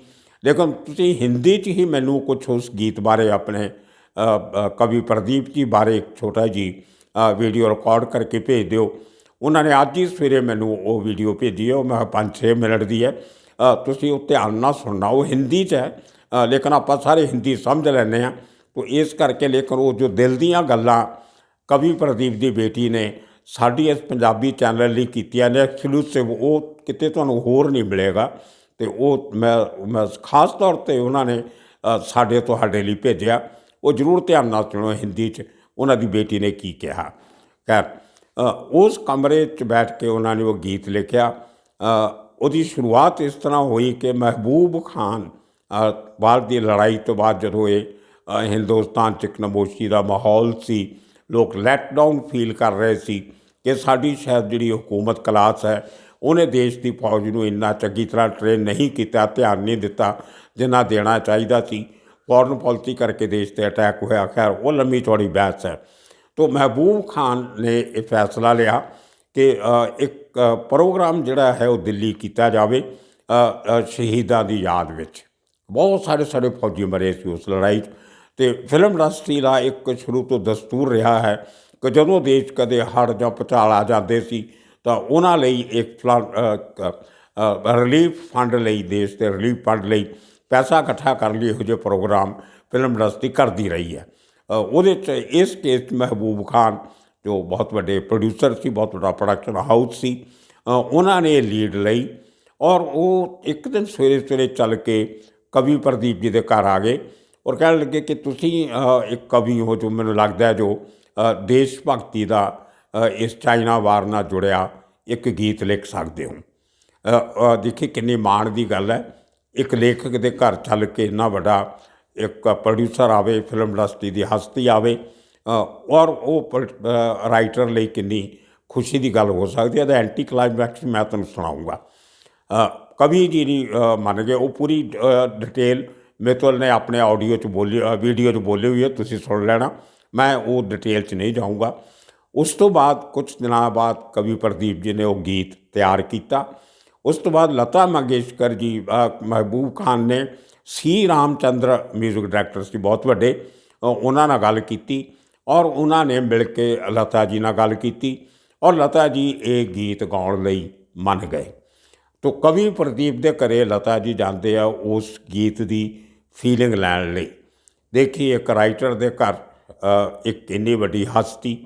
ਲੇਕਿਨ ਤੁਸੀਂ ਹਿੰਦੀ 'ਚ ਹੀ ਮੈਨੂੰ ਕੁਛ ਉਸ ਗੀਤ ਬਾਰੇ ਆਪਣੇ ਕਵੀ ਪ੍ਰਦੀਪ ਜੀ ਬਾਰੇ ਇੱਕ ਛੋਟਾ ਜਿਹੀ ਵੀਡੀਓ ਰਿਕਾਰਡ ਕਰਕੇ ਭੇਜ ਦਿਓ। ਉਹਨਾਂ ਨੇ ਅੱਜ ਹੀ ਸਵੇਰੇ ਮੈਨੂੰ ਉਹ ਵੀਡੀਓ ਭੇਜੀ ਹੈ। ਉਹ ਮੈਂ 5-6 ਮਿੰਟ ਦੀ ਹੈ। ਤੁਸੀਂ ਉਹ ਧਿਆਨ ਨਾਲ ਸੁਣਨਾ। ਉਹ ਹਿੰਦੀ 'ਚ ਹੈ, ਲੇਕਿਨ ਆਪਾਂ ਸਾਰੇ ਹਿੰਦੀ ਸਮਝ ਲੈਂਦੇ ਹਾਂ। ਤੋ ਇਸ ਕਰਕੇ ਲੇਕਿਨ ਉਹ ਜੋ ਦਿਲ ਦੀਆਂ ਗੱਲਾਂ ਕਵੀ ਪ੍ਰਦੀਪ ਦੀ ਬੇਟੀ ਨੇ ਸਾਡੀ ਇਸ ਪੰਜਾਬੀ ਚੈਨਲ ਲਈ ਕੀਤੀਆਂ ਨੇ ਐਕਸਕਲੂਸਿਵ, ਉਹ ਕਿਤੇ ਤੁਹਾਨੂੰ ਹੋਰ ਨਹੀਂ ਮਿਲੇਗਾ। ਅਤੇ ਉਹ ਮੈਂ ਖਾਸ ਤੌਰ 'ਤੇ ਉਹਨਾਂ ਨੇ ਤੁਹਾਡੇ ਲਈ ਭੇਜਿਆ। ਉਹ ਜ਼ਰੂਰ ਧਿਆਨ ਨਾਲ ਸੁਣੋ ਹਿੰਦੀ 'ਚ ਉਹਨਾਂ ਦੀ ਬੇਟੀ ਨੇ ਕੀ ਕਿਹਾ। ਖੈਰ ਉਸ ਕਮਰੇ 'ਚ ਬੈਠ ਕੇ ਉਹਨਾਂ ਨੇ ਉਹ ਗੀਤ ਲਿਖਿਆ। ਉਹਦੀ ਸ਼ੁਰੂਆਤ ਇਸ ਤਰ੍ਹਾਂ ਹੋਈ ਕਿ ਮਹਿਬੂਬ ਖਾਨ ਬਾਅਦ ਦੀ ਲੜਾਈ ਤੋਂ ਬਾਅਦ ਜਦੋਂ ਇਹ ਹਿੰਦੁਸਤਾਨ 'ਚ ਇੱਕ ਨਮੋਸ਼ੀ ਦਾ ਮਾਹੌਲ ਸੀ, ਲੋਕ ਲੈਟ ਡਾਊਨ ਫੀਲ ਕਰ ਰਹੇ ਸੀ ਕਿ ਸਾਡੀ ਸ਼ਾਇਦ ਜਿਹੜੀ ਹੁਕੂਮਤ ਕਲਾਸ ਹੈ ਉਹਨੇ ਦੇਸ਼ ਦੀ ਫੌਜ ਨੂੰ ਇੰਨਾ ਚੰਗੀ ਤਰ੍ਹਾਂ ਟ੍ਰੇਨ ਨਹੀਂ ਕੀਤਾ, ਧਿਆਨ ਨਹੀਂ ਦਿੱਤਾ ਜਿੰਨਾ ਦੇਣਾ ਚਾਹੀਦਾ ਸੀ। ਫੋਰਨ ਪਾਲਿਸੀ ਕਰਕੇ ਦੇਸ਼ 'ਤੇ ਅਟੈਕ ਹੋਇਆ। ਖੈਰ ਉਹ ਲੰਮੀ ਚੌੜੀ ਬਹਿਸ ਹੈ। ਤੋ ਮਹਿਬੂਬ ਖਾਨ ਨੇ ਇਹ ਫੈਸਲਾ ਲਿਆ ਕਿ ਇੱਕ ਪ੍ਰੋਗਰਾਮ ਜਿਹੜਾ ਹੈ ਉਹ ਦਿੱਲੀ ਕੀਤਾ ਜਾਵੇ ਸ਼ਹੀਦਾਂ ਦੀ ਯਾਦ ਵਿੱਚ। ਬਹੁਤ ਸਾਰੇ ਫੌਜੀ ਮਰੇ ਸੀ ਉਸ ਲੜਾਈ 'ਚ। ਅਤੇ ਫਿਲਮ ਇੰਡਸਟਰੀ ਦਾ ਇੱਕ ਸ਼ੁਰੂ ਤੋਂ ਦਸਤੂਰ ਰਿਹਾ ਹੈ ਕਿ ਜਦੋਂ ਦੇਸ਼ ਕਦੇ ਹੜ੍ਹ ਜਾਂ ਭੁਚਾਲ ਆ ਜਾਂਦੇ ਸੀ ਤਾਂ ਉਹਨਾਂ ਲਈ ਇੱਕ ਰਿਲੀਫ ਫੰਡ ਲਈ, ਦੇਸ਼ ਦੇ ਰਿਲੀਫ ਫੰਡ ਲਈ ਪੈਸਾ ਇਕੱਠਾ ਕਰਨ ਲਈ ਇਹੋ ਜਿਹੇ ਪ੍ਰੋਗਰਾਮ ਫਿਲਮ ਇੰਡਸਟਰੀ ਕਰਦੀ ਰਹੀ ਹੈ। ਉਹਦੇ 'ਚ ਇਸ ਕੇਸ 'ਚ ਮਹਿਬੂਬ ਖਾਨ ਜੋ ਬਹੁਤ ਵੱਡੇ ਪ੍ਰੋਡਿਊਸਰ ਸੀ, ਬਹੁਤ ਵੱਡਾ ਪ੍ਰੋਡਕਸ਼ਨ ਹਾਊਸ ਸੀ, ਉਹਨਾਂ ਨੇ ਲੀਡ ਲਈ ਔਰ ਉਹ ਇੱਕ ਦਿਨ ਸਵੇਰੇ ਚੱਲ ਕੇ ਕਵੀ ਪ੍ਰਦੀਪ ਜੀ ਦੇ ਘਰ ਆ ਗਏ ਔਰ ਕਹਿਣ ਲੱਗੇ ਕਿ ਤੁਸੀਂ ਇੱਕ ਕਵੀ ਹੋ ਜੋ ਮੈਨੂੰ ਲੱਗਦਾ ਜੋ ਦੇਸ਼ ਭਗਤੀ ਦਾ ਇਸ ਚਾਈਨਾ ਵਾਰ ਨਾਲ ਜੁੜਿਆ ਇੱਕ ਗੀਤ ਲਿਖ ਸਕਦੇ ਹੋ। ਦੇਖੀ ਕਿੰਨੀ ਮਾਣ ਦੀ ਗੱਲ ਹੈ, ਇੱਕ ਲੇਖਕ ਦੇ ਘਰ ਚੱਲ ਕੇ ਇੰਨਾ ਵੱਡਾ ਇੱਕ ਪ੍ਰੋਡਿਊਸਰ ਆਵੇ, ਫਿਲਮ ਇੰਡਸਟਰੀ ਦੀ ਹਸਤੀ ਆਵੇ ਔਰ ਉਹ ਰਾਈਟਰ ਲਈ ਕਿੰਨੀ ਖੁਸ਼ੀ ਦੀ ਗੱਲ ਹੋ ਸਕਦੀ ਹੈ। ਇਹਦਾ ਐਂਟੀ ਕਲਾਈਮੈਕਸ ਮੈਂ ਤੁਹਾਨੂੰ ਸੁਣਾਊਂਗਾ। ਕਵੀ ਜੀ ਨਹੀਂ ਮੰਨ ਗਏ। ਉਹ ਪੂਰੀ ਡਿਟੇਲ ਮਿਤੁਲ ਨੇ ਆਪਣੇ ਆਡੀਓ 'ਚ ਵੀਡੀਓ 'ਚ ਬੋਲੀ ਹੋਈ ਹੈ, ਤੁਸੀਂ ਸੁਣ ਲੈਣਾ। ਮੈਂ ਉਹ ਡਿਟੇਲ 'ਚ ਨਹੀਂ ਜਾਊਂਗਾ। ਉਸ ਤੋਂ ਬਾਅਦ ਕੁਛ ਦਿਨਾਂ ਬਾਅਦ ਕਵੀ ਪ੍ਰਦੀਪ ਜੀ ਨੇ ਉਹ ਗੀਤ ਤਿਆਰ ਕੀਤਾ। ਉਸ ਤੋਂ ਬਾਅਦ ਲਤਾ ਮੰਗੇਸ਼ਕਰ ਜੀ, ਮਹਿਬੂਬ ਖਾਨ ਨੇ ਸੀ ਰਾਮ ਚੰਦਰ ਮਿਊਜ਼ਿਕ ਡਾਇਰੈਕਟਰ ਸੀ ਬਹੁਤ ਵੱਡੇ, ਉਹਨਾਂ ਨਾਲ ਗੱਲ ਕੀਤੀ ਔਰ ਉਹਨਾਂ ਨੇ ਮਿਲ ਕੇ ਲਤਾ ਜੀ ਨਾਲ ਗੱਲ ਕੀਤੀ ਔਰ ਲਤਾ ਜੀ ਇਹ ਗੀਤ ਗਾਉਣ ਲਈ ਮੰਨ ਗਏ। ਤੋ ਕਵੀ ਪ੍ਰਦੀਪ ਦੇ ਘਰੇ ਲਤਾ ਜੀ ਜਾਂਦੇ ਆ ਉਸ ਗੀਤ ਦੀ ਫੀਲਿੰਗ ਲੈਣ ਲਈ। ਦੇਖੀ ਇੱਕ ਰਾਈਟਰ ਦੇ ਘਰ ਇੱਕ ਇੰਨੀ ਵੱਡੀ ਹਸਤੀ,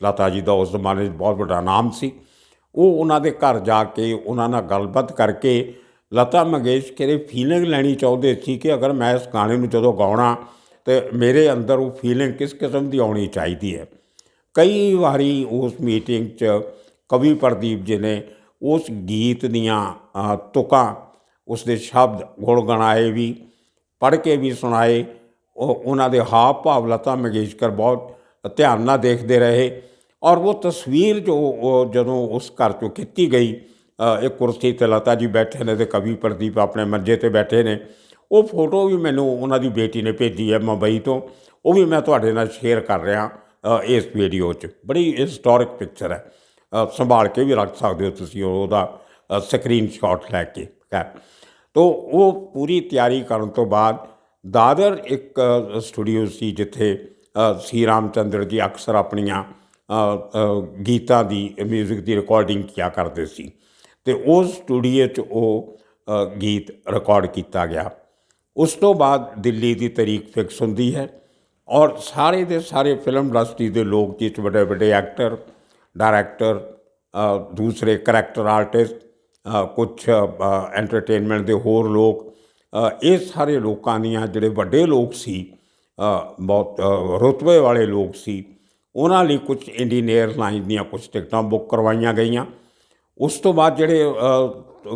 ਲਤਾ ਜੀ ਦਾ ਉਸ ਜ਼ਮਾਨੇ 'ਚ ਬਹੁਤ ਵੱਡਾ ਨਾਮ ਸੀ, ਉਹ ਉਹਨਾਂ ਦੇ ਘਰ ਜਾ ਕੇ ਉਹਨਾਂ ਨਾਲ ਗੱਲਬਾਤ ਕਰਕੇ ਲਤਾ ਮੰਗੇਸ਼ਕਰ ਇਹ ਫੀਲਿੰਗ ਲੈਣੀ ਚਾਹੁੰਦੇ ਸੀ ਕਿ ਅਗਰ ਮੈਂ ਇਸ ਗਾਣੇ ਨੂੰ ਜਦੋਂ ਗਾਉਣਾ ਤਾਂ ਮੇਰੇ ਅੰਦਰ ਉਹ ਫੀਲਿੰਗ ਕਿਸ ਕਿਸਮ ਦੀ ਆਉਣੀ ਚਾਹੀਦੀ ਹੈ। ਕਈ ਵਾਰੀ ਉਸ ਮੀਟਿੰਗ 'ਚ ਕਵੀ ਪ੍ਰਦੀਪ ਜੀ ਨੇ ਉਸ ਗੀਤ ਦੀਆਂ ਤੁਕਾਂ, ਉਸ ਦੇ ਸ਼ਬਦ ਗੁਣਗੁਣਾਏ ਵੀ, ਪੜ੍ਹ ਕੇ ਵੀ ਸੁਣਾਏ। ਉਹਨਾਂ ਦੇ ਹਾਵ ਭਾਵ ਲਤਾ ਮੰਗੇਸ਼ਕਰ ਬਹੁਤ ਧਿਆਨ ਨਾਲ ਦੇਖਦੇ ਰਹੇ ਔਰ ਉਹ ਤਸਵੀਰ ਜੋ ਜਦੋਂ ਉਸ ਘਰ 'ਚੋਂ ਖਿੱਚੀ ਗਈ, ਇੱਕ ਕੁਰਸੀ 'ਤੇ ਲਤਾ ਜੀ ਬੈਠੇ ਨੇ ਅਤੇ ਕਵੀ ਪ੍ਰਦੀਪ ਆਪਣੇ ਮੰਜੇ 'ਤੇ ਬੈਠੇ ਨੇ, ਉਹ ਫੋਟੋ ਵੀ ਮੈਨੂੰ ਉਹਨਾਂ ਦੀ ਬੇਟੀ ਨੇ ਭੇਜੀ ਹੈ ਮੁੰਬਈ ਤੋਂ। ਉਹ ਵੀ ਮੈਂ ਤੁਹਾਡੇ ਨਾਲ ਸ਼ੇਅਰ ਕਰ ਰਿਹਾ ਇਸ ਵੀਡੀਓ 'ਚ। ਬੜੀ ਹਿਸਟੋਰਿਕ ਪਿਕਚਰ ਹੈ, ਸੰਭਾਲ ਕੇ ਵੀ ਰੱਖ ਸਕਦੇ ਹੋ ਤੁਸੀਂ ਉਹਦਾ ਸਕਰੀਨ ਸ਼ਾਟ ਲੈ ਕੇ। ਤੋ ਉਹ ਪੂਰੀ ਤਿਆਰੀ ਕਰਨ ਤੋਂ ਬਾਅਦ ਦਾਦਰ ਇੱਕ ਸਟੂਡੀਓ ਸੀ ਜਿੱਥੇ ਸੀ ਰਾਮ ਚੰਦਰ ਜੀ ਅਕਸਰ ਆਪਣੀਆਂ ਗੀਤਾਂ ਦੀ ਮਿਊਜ਼ਿਕ ਦੀ ਰਿਕਾਰਡਿੰਗ ਕਿਆ ਕਰਦੇ ਸੀ ਅਤੇ ਉਸ ਸਟੂਡੀਓ 'ਚ ਉਹ ਗੀਤ ਰਿਕਾਰਡ ਕੀਤਾ ਗਿਆ। ਉਸ ਤੋਂ ਬਾਅਦ ਦਿੱਲੀ ਦੀ ਤਾਰੀਖ ਫਿਕਸ ਹੁੰਦੀ ਹੈ ਔਰ ਸਾਰੇ ਦੇ ਸਾਰੇ ਫਿਲਮ ਇੰਡਸਟਰੀ ਦੇ ਲੋਕ, ਜਿਸ ਵੱਡੇ ਵੱਡੇ ਐਕਟਰ, ਡਾਇਰੈਕਟਰ, ਦੂਸਰੇ ਕਰੈਕਟਰ ਆਰਟਿਸਟ, ਕੁਛ ਐਂਟਰਟੇਨਮੈਂਟ ਦੇ ਹੋਰ ਲੋਕ, ਇਹ ਸਾਰੇ ਲੋਕਾਂ ਦੀਆਂ ਜਿਹੜੇ ਵੱਡੇ ਲੋਕ ਸੀ, ਬਹੁਤ ਰੁਤਬੇ ਵਾਲੇ ਲੋਕ ਸੀ, ਉਹਨਾਂ ਲਈ ਕੁਛ ਇੰਡੀਅਨ ਏਅਰਲਾਈਨ ਦੀਆਂ ਕੁਛ ਟਿਕਟਾਂ ਬੁੱਕ ਕਰਵਾਈਆਂ ਗਈਆਂ। ਉਸ ਤੋਂ ਬਾਅਦ ਜਿਹੜੇ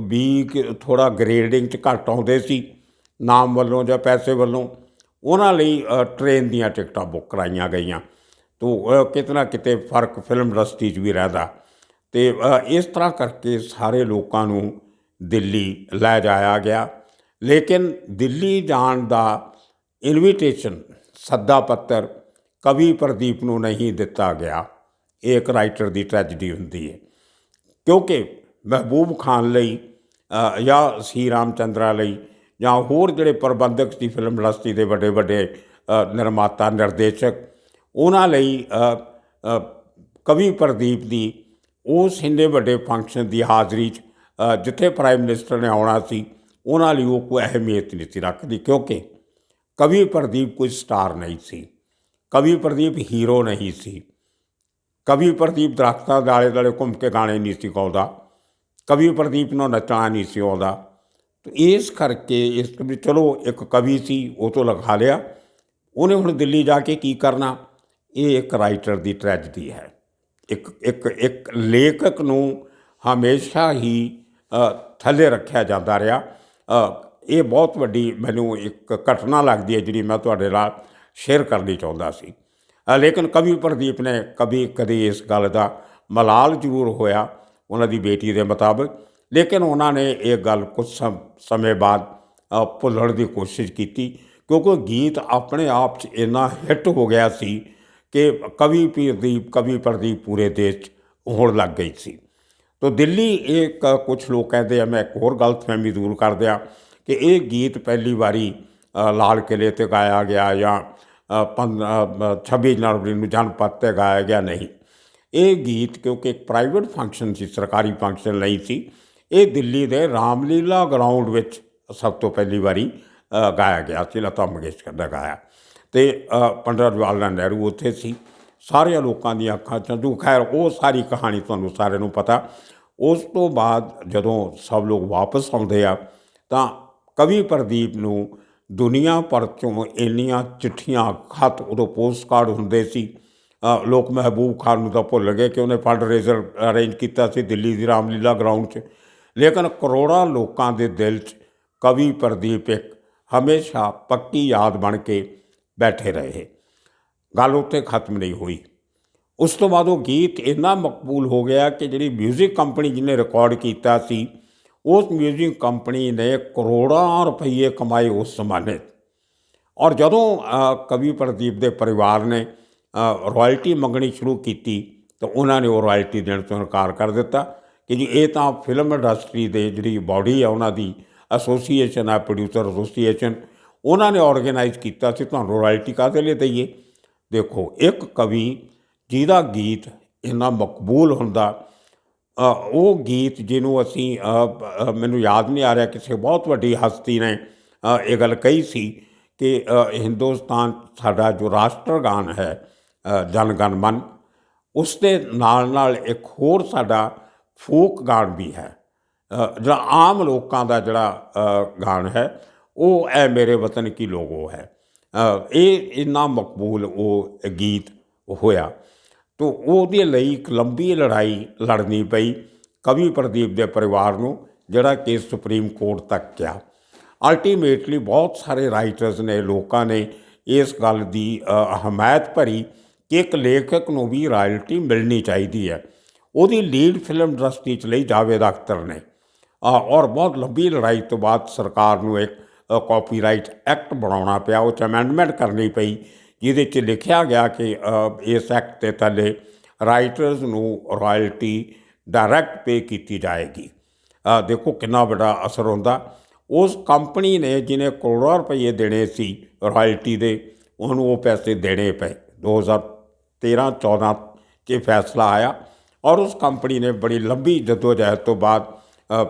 ਵੀ ਥੋੜ੍ਹਾ ਗ੍ਰੇਡਿੰਗ 'ਚ ਘੱਟ ਆਉਂਦੇ ਸੀ ਨਾਮ ਵੱਲੋਂ ਜਾਂ ਪੈਸੇ ਵੱਲੋਂ, ਉਹਨਾਂ ਲਈ ਟ੍ਰੇਨ ਦੀਆਂ ਟਿਕਟਾਂ ਬੁੱਕ ਕਰਾਈਆਂ ਗਈਆਂ। ਤੋ ਕਿਤੇ ਨਾ ਕਿਤੇ ਫਰਕ ਫਿਲਮ ਇੰਡਸਟਰੀ 'ਚ ਵੀ ਰਹਿੰਦਾ। ਅਤੇ ਇਸ ਤਰ੍ਹਾਂ ਕਰਕੇ ਸਾਰੇ ਲੋਕਾਂ ਨੂੰ ਦਿੱਲੀ ਲੈ ਜਾਇਆ ਗਿਆ। ਲੇਕਿਨ ਦਿੱਲੀ ਜਾਣ ਦਾ ਇਨਵੀਟੇਸ਼ਨ, ਸੱਦਾ ਪੱਤਰ ਕਵੀ ਪ੍ਰਦੀਪ ਨੂੰ ਨਹੀਂ ਦਿੱਤਾ ਗਿਆ। ਇਹ ਇੱਕ ਰਾਈਟਰ ਦੀ ਟ੍ਰੈਜਡੀ ਹੁੰਦੀ ਹੈ, ਕਿਉਂਕਿ ਮਹਿਬੂਬ ਖਾਨ ਲਈ ਜਾਂ ਸੀ ਰਾਮਚੰਦਰਾ ਲਈ ਜਾਂ ਹੋਰ ਜਿਹੜੇ ਪ੍ਰਬੰਧਕ ਸੀ ਫਿਲਮ ਇੰਡਸਟਰੀ ਦੇ ਵੱਡੇ ਵੱਡੇ ਨਿਰਮਾਤਾ ਨਿਰਦੇਸ਼ਕ, ਉਹਨਾਂ ਲਈ ਕਵੀ ਪ੍ਰਦੀਪ ਦੀ ਉਸ ਇੰਨੇ ਵੱਡੇ ਫੰਕਸ਼ਨ ਦੀ ਹਾਜ਼ਰੀ 'ਚ ਜਿੱਥੇ ਪ੍ਰਾਈਮ ਮਿਨਿਸਟਰ ਨੇ ਆਉਣਾ ਸੀ, ਉਹਨਾਂ ਲਈ ਉਹ ਕੋਈ ਅਹਿਮੀਅਤ ਨਹੀਂ ਸੀ ਰੱਖਦੀ, ਕਿਉਂਕਿ ਕਵੀ ਪ੍ਰਦੀਪ ਕੋਈ ਸਟਾਰ ਨਹੀਂ ਸੀ। ਕਵੀ ਪ੍ਰਦੀਪ ਹੀਰੋ ਨਹੀਂ ਸੀ। ਕਵੀ ਪ੍ਰਦੀਪ ਦਰੱਖਤਾਂ ਦੇ ਆਲੇ ਦੁਆਲੇ ਘੁੰਮ ਕੇ ਗਾਣੇ ਨਹੀਂ ਸੀ ਗਾਉਂਦਾ। ਕਵੀ ਪ੍ਰਦੀਪ ਨੂੰ ਨੱਚਣਾ ਨਹੀਂ ਸੀ ਆਉਂਦਾ। ਇਸ ਕਰਕੇ ਇਸ ਵੀ ਚਲੋ ਇੱਕ ਕਵੀ ਸੀ, ਉਹ ਤੋਂ ਲਿਖਾ ਲਿਆ ਉਹਨੇ। ਹੁਣ ਦਿੱਲੀ ਜਾ ਕੇ ਕੀ ਕਰਨਾ? ਇਹ ਇੱਕ ਰਾਈਟਰ ਦੀ ਟ੍ਰੈਜਡੀ ਹੈ। ਇੱਕ ਲੇਖਕ ਨੂੰ ਹਮੇਸ਼ਾ ਹੀ ਥੱਲੇ ਰੱਖਿਆ ਜਾਂਦਾ ਰਿਹਾ। ਇਹ ਬਹੁਤ ਵੱਡੀ ਮੈਨੂੰ ਇੱਕ ਘਟਨਾ ਲੱਗਦੀ ਹੈ ਜਿਹੜੀ ਮੈਂ ਤੁਹਾਡੇ ਨਾਲ ਸ਼ੇਅਰ ਕਰਨੀ ਚਾਹੁੰਦਾ ਸੀ। ਲੇਕਿਨ ਕਵੀ ਪ੍ਰਦੀਪ ਨੇ ਕਦੀ ਇਸ ਗੱਲ ਦਾ ਮਲਾਲ ਜ਼ਰੂਰ ਹੋਇਆ ਉਹਨਾਂ ਦੀ ਬੇਟੀ ਦੇ ਮੁਤਾਬਕ, ਲੇਕਿਨ ਉਹਨਾਂ ਨੇ ਇਹ ਗੱਲ ਕੁਝ ਸਮੇਂ ਬਾਅਦ ਭੁੱਲਣ ਦੀ ਕੋਸ਼ਿਸ਼ ਕੀਤੀ, ਕਿਉਂਕਿ ਗੀਤ ਆਪਣੇ ਆਪ 'ਚ ਇੰਨਾ ਹਿੱਟ ਹੋ ਗਿਆ ਸੀ ਕਿ ਕਵੀ ਪ੍ਰਦੀਪ ਪੂਰੇ ਦੇਸ਼ 'ਚ ਹੋਣ ਲੱਗ ਗਈ ਸੀ। ਤੋ ਦਿੱਲੀ ਕੁਝ ਲੋਕ ਕਹਿੰਦੇ ਆ, ਮੈਂ ਇੱਕ ਹੋਰ ਗਲਤਫਹਿਮੀ ਦੂਰ ਕਰ ਦਿਆਂ, ਕਿ ਇਹ ਗੀਤ ਪਹਿਲੀ ਵਾਰੀ ਲਾਲ ਕਿਲ੍ਹੇ 'ਤੇ ਗਾਇਆ ਗਿਆ ਜਾਂ 26 ਜਨਵਰੀ ਨੂੰ ਜਨਪਥ 'ਤੇ ਗਾਇਆ ਗਿਆ। ਨਹੀਂ, ਇਹ ਗੀਤ ਕਿਉਂਕਿ ਇੱਕ ਪ੍ਰਾਈਵੇਟ ਫੰਕਸ਼ਨ ਸੀ, ਸਰਕਾਰੀ ਫੰਕਸ਼ਨ ਨਹੀਂ ਸੀ। ਇਹ ਦਿੱਲੀ ਦੇ ਰਾਮਲੀਲਾ ਗਰਾਊਂਡ ਵਿੱਚ ਸਭ ਤੋਂ ਪਹਿਲੀ ਵਾਰੀ ਗਾਇਆ ਗਿਆ ਸੀ। ਲਤਾ ਮੰਗੇਸ਼ਕਰ ਦਾ ਗਾਇਆ, ਅਤੇ ਪੰਡਿਤ ਜਵਾਹਰ ਲਾਲ ਨਹਿਰੂ ਉੱਥੇ ਸੀ। ਸਾਰਿਆਂ ਲੋਕਾਂ ਦੀਆਂ ਅੱਖਾਂ 'ਚ ਹੰਝੂ। ਖੈਰ, ਉਹ ਸਾਰੀ ਕਹਾਣੀ ਤੁਹਾਨੂੰ ਸਾਰਿਆਂ ਨੂੰ ਪਤਾ। ਉਸ ਤੋਂ ਬਾਅਦ ਜਦੋਂ ਸਭ ਲੋਕ ਵਾਪਸ ਆਉਂਦੇ ਆ ਤਾਂ ਕਵੀ ਪ੍ਰਦੀਪ ਨੂੰ ਦੁਨੀਆ ਭਰ 'ਚੋਂ ਇੰਨੀਆਂ ਚਿੱਠੀਆਂ, ਖੱਤ, ਉਦੋਂ ਪੋਸਟ ਕਾਰਡ ਹੁੰਦੇ ਸੀ। ਲੋਕ ਮਹਿਬੂਬ ਖਾਨ ਨੂੰ ਤਾਂ ਭੁੱਲ ਗਏ ਕਿ ਉਹਨੇ ਫੰਡ ਰੇਜ਼ਰ ਅਰੇਂਜ ਕੀਤਾ ਸੀ ਦਿੱਲੀ ਦੀ ਰਾਮਲੀਲਾ ਗਰਾਊਂਡ 'ਚ, ਲੇਕਿਨ ਕਰੋੜਾਂ ਲੋਕਾਂ ਦੇ ਦਿਲ 'ਚ ਕਵੀ ਪ੍ਰਦੀਪ ਇੱਕ ਹਮੇਸ਼ਾ ਪੱਕੀ ਯਾਦ ਬਣ ਕੇ ਬੈਠੇ ਰਹੇ। ਗੱਲ ਉੱਥੇ ਖਤਮ ਨਹੀਂ ਹੋਈ। ਉਸ ਤੋਂ ਬਾਅਦ ਉਹ ਗੀਤ ਇੰਨਾ ਮਕਬੂਲ ਹੋ ਗਿਆ ਕਿ ਜਿਹੜੀ ਮਿਊਜ਼ਿਕ ਕੰਪਨੀ ਜਿਹਨੇ ਰਿਕਾਰਡ ਕੀਤਾ ਸੀ, ਉਸ ਮਿਊਜ਼ਿਕ ਕੰਪਨੀ ਨੇ ਕਰੋੜਾਂ ਰੁਪਈਏ ਕਮਾਏ ਉਸ ਜ਼ਮਾਨੇ। ਔਰ ਜਦੋਂ ਕਵੀ ਪ੍ਰਦੀਪ ਦੇ ਪਰਿਵਾਰ ਨੇ ਰਾਇਲਟੀ ਮੰਗਣੀ ਸ਼ੁਰੂ ਕੀਤੀ ਤਾਂ ਉਹਨਾਂ ਨੇ ਉਹ ਰਾਇਲਟੀ ਦੇਣ ਤੋਂ ਇਨਕਾਰ ਕਰ ਦਿੱਤਾ ਕਿ ਜੀ ਇਹ ਤਾਂ ਫਿਲਮ ਇੰਡਸਟਰੀ ਦੇ ਜਿਹੜੀ ਬਾਡੀ ਆ, ਉਹਨਾਂ ਦੀ ਐਸੋਸੀਏਸ਼ਨ ਆ, ਪ੍ਰੋਡਿਊਸਰ ਐਸੋਸੀਏਸ਼ਨ, ਉਹਨਾਂ ਨੇ ਔਰਗੇਨਾਈਜ਼ ਕੀਤਾ ਸੀ, ਤੁਹਾਨੂੰ ਰਾਇਲਟੀ ਕਾਹਦੇ ਲਈ ਦਈਏ। ਦੇਖੋ, ਇੱਕ ਕਵੀ ਜਿਹਦਾ ਗੀਤ ਇੰਨਾ ਮਕਬੂਲ ਹੁੰਦਾ, ਉਹ ਗੀਤ ਜਿਹਨੂੰ ਅਸੀਂ ਮੈਨੂੰ ਯਾਦ ਨਹੀਂ ਆ ਰਿਹਾ, ਕਿਸੇ ਬਹੁਤ ਵੱਡੀ ਹਸਤੀ ਨੇ ਇਹ ਗੱਲ ਕਹੀ ਸੀ ਕਿ ਹਿੰਦੁਸਤਾਨ ਸਾਡਾ ਜੋ ਰਾਸ਼ਟਰ ਗਾਨ ਹੈ ਜਨ ਗਣ ਮਨ, ਉਸ ਦੇ ਨਾਲ ਇੱਕ ਹੋਰ ਸਾਡਾ ਫੋਕ ਗਾਨ ਵੀ ਹੈ, ਜਿਹੜਾ ਆਮ ਲੋਕਾਂ ਦਾ ਜਿਹੜਾ ਗਾਨ ਹੈ, ਉਹ ਐ ਮੇਰੇ ਵਤਨ ਕੀ ਲੋਗੋ ਹੈ। ਇਹ ਇੰਨਾ ਮਕਬੂਲ ਉਹ ਗੀਤ ਹੋਇਆ। ਤੋ ਉਹਦੇ ਲਈ ਇੱਕ ਲੰਬੀ ਲੜਾਈ ਲੜਨੀ ਪਈ ਕਵੀ ਪ੍ਰਦੀਪ ਦੇ ਪਰਿਵਾਰ ਨੂੰ, ਜਿਹੜਾ ਕਿ ਸੁਪਰੀਮ ਕੋਰਟ ਤੱਕ ਗਿਆ। ਅਲਟੀਮੇਟਲੀ ਬਹੁਤ ਸਾਰੇ ਰਾਈਟਰਸ ਨੇ, ਲੋਕਾਂ ਨੇ ਇਸ ਗੱਲ ਦੀ ਹਮਾਇਤ ਭਰੀ ਕਿ ਇੱਕ ਲੇਖਕ ਨੂੰ ਵੀ ਰਾਇਲਟੀ ਮਿਲਣੀ ਚਾਹੀਦੀ ਹੈ। ਉਹਦੀ ਲੀਡ ਫਿਲਮ ਇੰਡਸਟਰੀ 'ਚ ਲਈ ਜਾਵੇਦ ਅਖਤਰ ਨੇ। ਔਰ ਬਹੁਤ ਲੰਬੀ ਲੜਾਈ ਤੋਂ ਬਾਅਦ ਸਰਕਾਰ ਨੂੰ ਇੱਕ ਕਾਪੀਰਾਈਟ ਐਕਟ ਬਣਾਉਣਾ ਪਿਆ, ਉਹ 'ਚ ਅਮੈਂਡਮੈਂਟ ਕਰਨੀ ਪਈ, ਜਿਹਦੇ 'ਚ ਲਿਖਿਆ ਗਿਆ ਕਿ ਇਸ ਐਕਟ ਦੇ ਥੱਲੇ ਰਾਈਟਰਸ ਨੂੰ ਰਾਇਲਟੀ ਡਾਇਰੈਕਟ ਪੇ ਕੀਤੀ ਜਾਏਗੀ। ਦੇਖੋ ਕਿੰਨਾ ਵੱਡਾ ਅਸਰ ਹੁੰਦਾ। ਉਸ ਕੰਪਨੀ ਨੇ ਜਿਹਨੇ ਕਰੋੜਾਂ ਰੁਪਈਏ ਦੇਣੇ ਸੀ ਰਾਇਲਟੀ ਦੇ, ਉਹਨੂੰ ਉਹ ਪੈਸੇ ਦੇਣੇ ਪਏ। 2013-14 'ਚ ਫੈਸਲਾ ਆਇਆ ਔਰ ਉਸ ਕੰਪਨੀ ਨੇ ਬੜੀ ਲੰਬੀ ਜਦੋਜਹਿਦ ਤੋਂ ਬਾਅਦ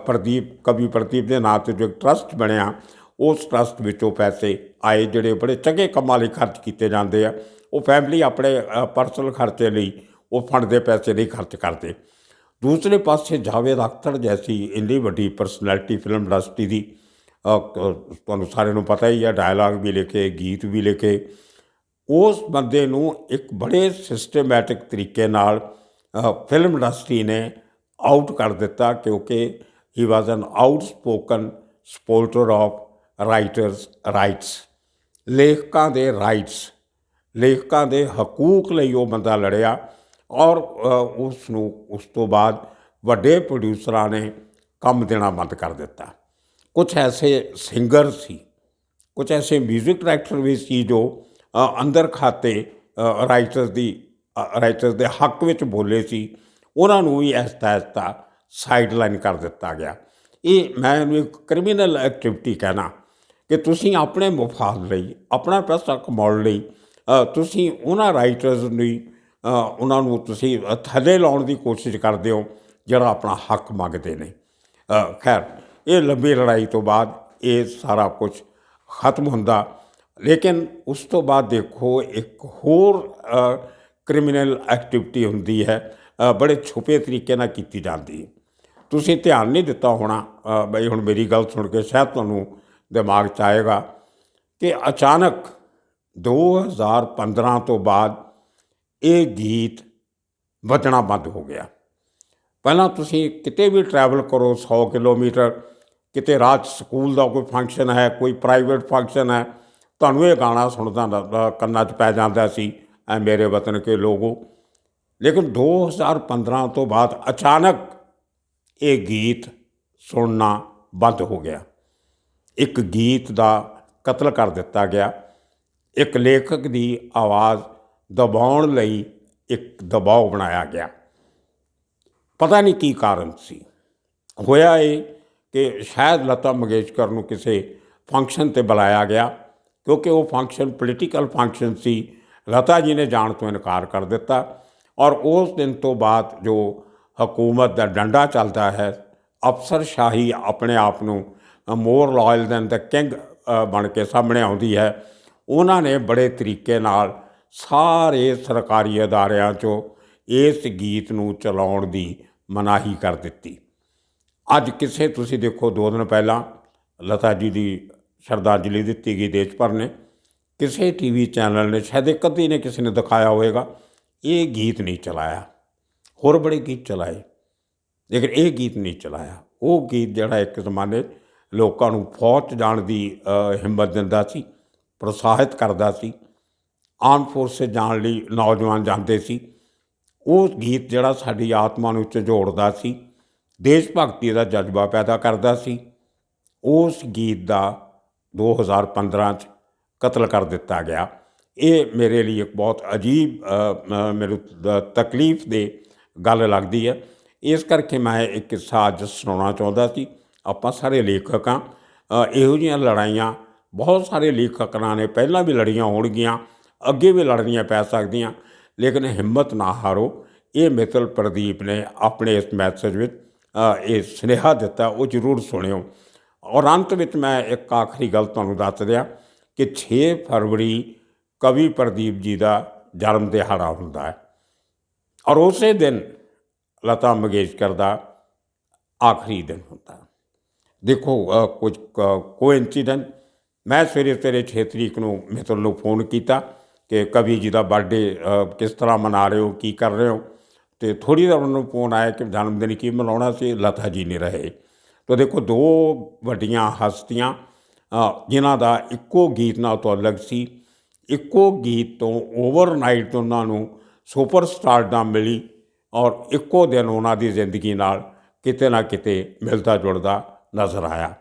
ਕਵੀ ਪ੍ਰਦੀਪ ਦੇ ਨਾਂ 'ਤੇ ਜੋ ਇੱਕ ਟਰਸਟ ਬਣਿਆ, ਉਸ ਟਰਸਟ ਵਿੱਚੋਂ ਪੈਸੇ ਆਏ, ਜਿਹੜੇ ਬੜੇ ਚੰਗੇ ਕੰਮਾਂ ਲਈ ਖਰਚ ਕੀਤੇ ਜਾਂਦੇ ਆ। ਉਹ ਫੈਮਿਲੀ ਆਪਣੇ ਪਰਸਨਲ ਖਰਚੇ ਲਈ ਉਹ ਫੰਡ ਦੇ ਪੈਸੇ ਨਹੀਂ ਖਰਚ ਕਰਦੇ। ਦੂਸਰੇ ਪਾਸੇ ਜਾਵੇਦ ਅਖਤਰ ਜੈਸੀ ਇੰਨੀ ਵੱਡੀ ਪਰਸਨੈਲਿਟੀ ਫਿਲਮ ਇੰਡਸਟਰੀ ਦੀ, ਤੁਹਾਨੂੰ ਸਾਰਿਆਂ ਨੂੰ ਪਤਾ ਹੀ ਹੈ, ਡਾਇਲਾਗ ਵੀ ਲਿਖੇ, ਗੀਤ ਵੀ ਲਿਖੇ। ਉਸ ਬੰਦੇ ਨੂੰ ਇੱਕ ਬੜੇ ਸਿਸਟਮੈਟਿਕ ਤਰੀਕੇ ਨਾਲ ਫਿਲਮ ਇੰਡਸਟਰੀ ਨੇ ਆਊਟ ਕਰ ਦਿੱਤਾ, ਕਿਉਂਕਿ ਹੀ ਵਾਜ਼ ਐਨ ਆਊਟਸਪੋਕਨ ਸਪੋਰਟਰ ਆਫ ਰਾਈਟਰਸ ਰਾਈਟਸ। ਲੇਖਕਾਂ ਦੇ ਰਾਈਟਸ ਲੇਖਕਾਂ ਦੇ ਹਕੂਕ ਲਈ ਉਹ ਬੰਦਾ ਲੜਿਆ ਔਰ ਉਸ ਨੂੰ ਉਸ ਤੋਂ ਬਾਅਦ ਵੱਡੇ ਪ੍ਰੋਡਿਊਸਰਾਂ ਨੇ ਕੰਮ ਦੇਣਾ ਬੰਦ ਕਰ ਦਿੱਤਾ। ਕੁਛ ਐਸੇ ਸਿੰਗਰ ਸੀ, ਕੁਛ ਐਸੇ ਮਿਊਜ਼ਿਕ ਡਾਇਰੈਕਟਰ ਵੀ ਸੀ ਜੋ ਅੰਦਰ ਖਾਤੇ ਰਾਈਟਰਸ ਦੇ ਹੱਕ ਵਿੱਚ ਬੋਲੇ ਸੀ, ਉਹਨਾਂ ਨੂੰ ਵੀ ਆਹਿਸਤਾ ਆਹਿਸਤਾ ਸਾਈਡਲਾਈਨ ਕਰ ਦਿੱਤਾ ਗਿਆ। ਇਹ ਮੈਂ ਇਹਨੂੰ ਇੱਕ ਕ੍ਰਿਮੀਨਲ ਐਕਟੀਵਿਟੀ ਕਹਿਣਾ ਕਿ ਤੁਸੀਂ ਆਪਣੇ ਮੁਫਾਦ ਲਈ, ਆਪਣਾ ਪੈਸਾ ਕਮਾਉਣ ਲਈ ਤੁਸੀਂ ਉਹਨਾਂ ਰਾਈਟਰਸ ਨੂੰ ਉਹਨਾਂ ਨੂੰ ਤੁਸੀਂ ਥੱਲੇ ਲਾਉਣ ਦੀ ਕੋਸ਼ਿਸ਼ ਕਰਦੇ ਹੋ ਜਿਹੜਾ ਆਪਣਾ ਹੱਕ ਮੰਗਦੇ ਨੇ। ਖੈਰ, ਇਹ ਲੰਬੀ ਲੜਾਈ ਤੋਂ ਬਾਅਦ ਇਹ ਸਾਰਾ ਕੁਝ ਖਤਮ ਹੁੰਦਾ, ਲੇਕਿਨ ਉਸ ਤੋਂ ਬਾਅਦ ਦੇਖੋ ਇੱਕ ਹੋਰ ਕ੍ਰਿਮੀਨਲ ਐਕਟੀਵਿਟੀ ਹੁੰਦੀ ਹੈ, ਬੜੇ ਛੁਪੇ ਤਰੀਕੇ ਨਾਲ ਕੀਤੀ ਜਾਂਦੀ ਹੈ। ਤੁਸੀਂ ਧਿਆਨ ਨਹੀਂ ਦਿੱਤਾ ਹੋਣਾ, ਬਈ ਹੁਣ ਮੇਰੀ ਗੱਲ ਸੁਣ ਕੇ ਸ਼ਾਇਦ ਤੁਹਾਨੂੰ ਦਿਮਾਗ 'ਚ ਆਏਗਾ ਕਿ ਅਚਾਨਕ 2015 ਤੋਂ ਬਾਅਦ ਇਹ ਗੀਤ ਵੱਜਣਾ ਬੰਦ ਹੋ ਗਿਆ। ਪਹਿਲਾਂ ਤੁਸੀਂ ਕਿਤੇ ਵੀ ਟਰੈਵਲ ਕਰੋ 100 ਕਿਲੋਮੀਟਰ, ਕਿਤੇ ਰਾਹ 'ਚ ਸਕੂਲ ਦਾ ਕੋਈ ਫੰਕਸ਼ਨ ਹੈ, ਕੋਈ ਪ੍ਰਾਈਵੇਟ ਫੰਕਸ਼ਨ ਹੈ, ਤੁਹਾਨੂੰ ਇਹ ਗਾਣਾ ਸੁਣਦਾ ਕੰਨਾਂ 'ਚ ਪੈ ਜਾਂਦਾ ਸੀ, ਐ ਮੇਰੇ ਵਤਨ ਕੇ ਲੋਗੋ। ਲੇਕਿਨ 2015 ਤੋਂ ਬਾਅਦ ਅਚਾਨਕ ਇਹ ਗੀਤ ਸੁਣਨਾ ਬੰਦ ਹੋ ਗਿਆ। ਇੱਕ ਗੀਤ ਦਾ ਕਤਲ ਕਰ ਦਿੱਤਾ ਗਿਆ। ਇੱਕ ਲੇਖਕ ਦੀ ਆਵਾਜ਼ ਦਬਾਉਣ ਲਈ ਇੱਕ ਦਬਾਅ ਬਣਾਇਆ ਗਿਆ। ਪਤਾ ਨਹੀਂ ਕੀ ਕਾਰਨ ਸੀ। ਹੋਇਆ ਇਹ ਕਿ ਸ਼ਾਇਦ ਲਤਾ ਮੰਗੇਸ਼ਕਰ ਨੂੰ ਕਿਸੇ ਫੰਕਸ਼ਨ 'ਤੇ ਬੁਲਾਇਆ ਗਿਆ, ਕਿਉਂਕਿ ਉਹ ਫੰਕਸ਼ਨ ਪੋਲੀਟੀਕਲ ਫੰਕਸ਼ਨ ਸੀ। ਲਤਾ ਜੀ ਨੇ ਜਾਣ ਤੋਂ ਇਨਕਾਰ ਕਰ ਦਿੱਤਾ ਔਰ ਉਸ ਦਿਨ ਤੋਂ ਬਾਅਦ ਜੋ ਹਕੂਮਤ ਦਾ ਡੰਡਾ ਚੱਲਦਾ ਹੈ, ਅਫਸਰਸ਼ਾਹੀ ਆਪਣੇ ਆਪ ਨੂੰ ਮੋਰ ਲਾਇਲ ਦੈਨ ਦ ਕਿੰਗ ਬਣ ਕੇ ਸਾਹਮਣੇ ਆਉਂਦੀ ਹੈ। ਉਹਨਾਂ ਨੇ ਬੜੇ ਤਰੀਕੇ ਨਾਲ ਸਾਰੇ ਸਰਕਾਰੀ ਅਦਾਰਿਆਂ 'ਚੋਂ ਇਸ ਗੀਤ ਨੂੰ ਚਲਾਉਣ ਦੀ ਮਨਾਹੀ ਕਰ ਦਿੱਤੀ। ਅੱਜ ਕਿਸੇ ਤੁਸੀਂ ਦੇਖੋ 2 ਦਿਨ ਪਹਿਲਾਂ ਲਤਾ ਜੀ ਦੀ ਸ਼ਰਧਾਂਜਲੀ ਦਿੱਤੀ ਗਈ ਦੇਸ਼ ਭਰ ਨੇ, ਕਿਸੇ ਟੀਵੀ ਚੈਨਲ ਨੇ, ਸ਼ਾਇਦ ਇੱਕ ਅੱਧੀ ਨੇ ਕਿਸੇ ਨੇ ਦਿਖਾਇਆ ਹੋਵੇਗਾ, ਇਹ ਗੀਤ ਨਹੀਂ ਚਲਾਇਆ। ਹੋਰ ਬੜੇ ਗੀਤ ਚਲਾਏ, ਲੇਕਿਨ ਇਹ ਗੀਤ ਨਹੀਂ ਚਲਾਇਆ। ਉਹ ਗੀਤ ਜਿਹੜਾ ਇੱਕ ਜ਼ਮਾਨੇ ਲੋਕਾਂ ਨੂੰ ਫੌਜ 'ਚ ਜਾਣ ਦੀ ਹਿੰਮਤ ਦਿੰਦਾ ਸੀ, ਪ੍ਰੋਤਸਾਹਿਤ ਕਰਦਾ ਸੀ, ਆਰਮ ਫੋਰਸਿਸ ਜਾਣ ਲਈ ਨੌਜਵਾਨ ਜਾਂਦੇ ਸੀ। ਉਹ ਗੀਤ ਜਿਹੜਾ ਸਾਡੀ ਆਤਮਾ ਨੂੰ ਝੰਜੋੜਦਾ ਸੀ, ਦੇਸ਼ ਭਗਤੀ ਦਾ ਜਜ਼ਬਾ ਪੈਦਾ ਕਰਦਾ ਸੀ, ਉਸ ਗੀਤ ਦਾ 2015 'ਚ ਕਤਲ ਕਰ ਦਿੱਤਾ ਗਿਆ। ਇਹ ਮੇਰੇ ਲਈ ਇੱਕ ਬਹੁਤ ਅਜੀਬ ਮੈਨੂੰ ਤਕਲੀਫ ਦੇ ਗੱਲ ਲੱਗਦੀ ਹੈ। ਇਸ ਕਰਕੇ ਮੈਂ ਇੱਕ ਕਿੱਸਾ ਅੱਜ ਸੁਣਾਉਣਾ ਚਾਹੁੰਦਾ ਸੀ। ਆਪਾਂ ਸਾਰੇ ਲੇਖਕ ਹਾਂ, ਇਹੋ ਜਿਹੀਆਂ ਲੜਾਈਆਂ ਬਹੁਤ ਸਾਰੇ ਲੇਖਕਾਂ ਨੇ ਪਹਿਲਾਂ ਵੀ ਲੜੀਆਂ ਹੋਣਗੀਆਂ, ਅੱਗੇ ਵੀ ਲੜਨੀਆਂ ਪੈ ਸਕਦੀਆਂ, ਲੇਕਿਨ ਹਿੰਮਤ ਨਾ ਹਾਰੋ। ਇਹ ਮਿੱਤਲ ਪ੍ਰਦੀਪ ਨੇ ਆਪਣੇ ਇਸ ਮੈਸੇਜ ਵਿੱਚ ਇਹ ਸੁਨੇਹਾ ਦਿੱਤਾ, ਉਹ ਜ਼ਰੂਰ ਸੁਣਿਓ। ਔਰ ਅੰਤ ਵਿੱਚ ਮੈਂ ਇੱਕ ਆਖਰੀ ਗੱਲ ਤੁਹਾਨੂੰ ਦੱਸ ਦਿਆਂ ਕਿ 6 ਫਰਵਰੀ ਕਵੀ ਪ੍ਰਦੀਪ ਜੀ ਦਾ ਜਨਮ ਦਿਹਾੜਾ ਹੁੰਦਾ ਹੈ ਔਰ ਉਸੇ ਦਿਨ ਲਤਾ ਮੰਗੇਸ਼ਕਰ ਦਾ ਆਖਰੀ ਦਿਨ ਹੁੰਦਾ। ਦੇਖੋ ਕੁਝ ਕੋਇੰਸੀਡੈਂਟ, ਮੈਂ ਸਵੇਰੇ 6 ਤਰੀਕ ਨੂੰ ਮਿੱਤਲ ਨੂੰ ਫੋਨ ਕੀਤਾ ਕਿ ਕਵੀ ਜੀ ਦਾ ਬਰਥਡੇ ਕਿਸ ਤਰ੍ਹਾਂ ਮਨਾ ਰਹੇ ਹੋ, ਕੀ ਕਰ ਰਹੇ ਹੋ, ਅਤੇ ਥੋੜ੍ਹੀ ਦੇਰ ਉਹਨੂੰ ਫੋਨ ਆਇਆ ਕਿ ਜਨਮ ਦਿਨ ਕੀ ਮਨਾਉਣਾ ਸੀ, ਲਤਾ ਜੀ ਨਹੀਂ ਰਹੇ। ਤਾਂ ਦੇਖੋ 2 ਵੱਡੀਆਂ ਹਸਤੀਆਂ ਜਿਨ੍ਹਾਂ ਦਾ ਇੱਕੋ ਗੀਤ ਨਾਲ ਤਾਲੁਕ ਸੀ, ਇੱਕੋ ਗੀਤ ਤੋਂ ਓਵਰਨਾਈਟ ਉਹਨਾਂ ਨੂੰ ਸੁਪਰ ਸਟਾਰਡਮ ਮਿਲੀ ਔਰ ਇੱਕੋ ਦਿਨ ਉਹਨਾਂ ਦੀ ਜ਼ਿੰਦਗੀ ਨਾਲ ਕਿਤੇ ਨਾ ਕਿਤੇ ਮਿਲਦਾ ਜੁਲਦਾ नजर आया।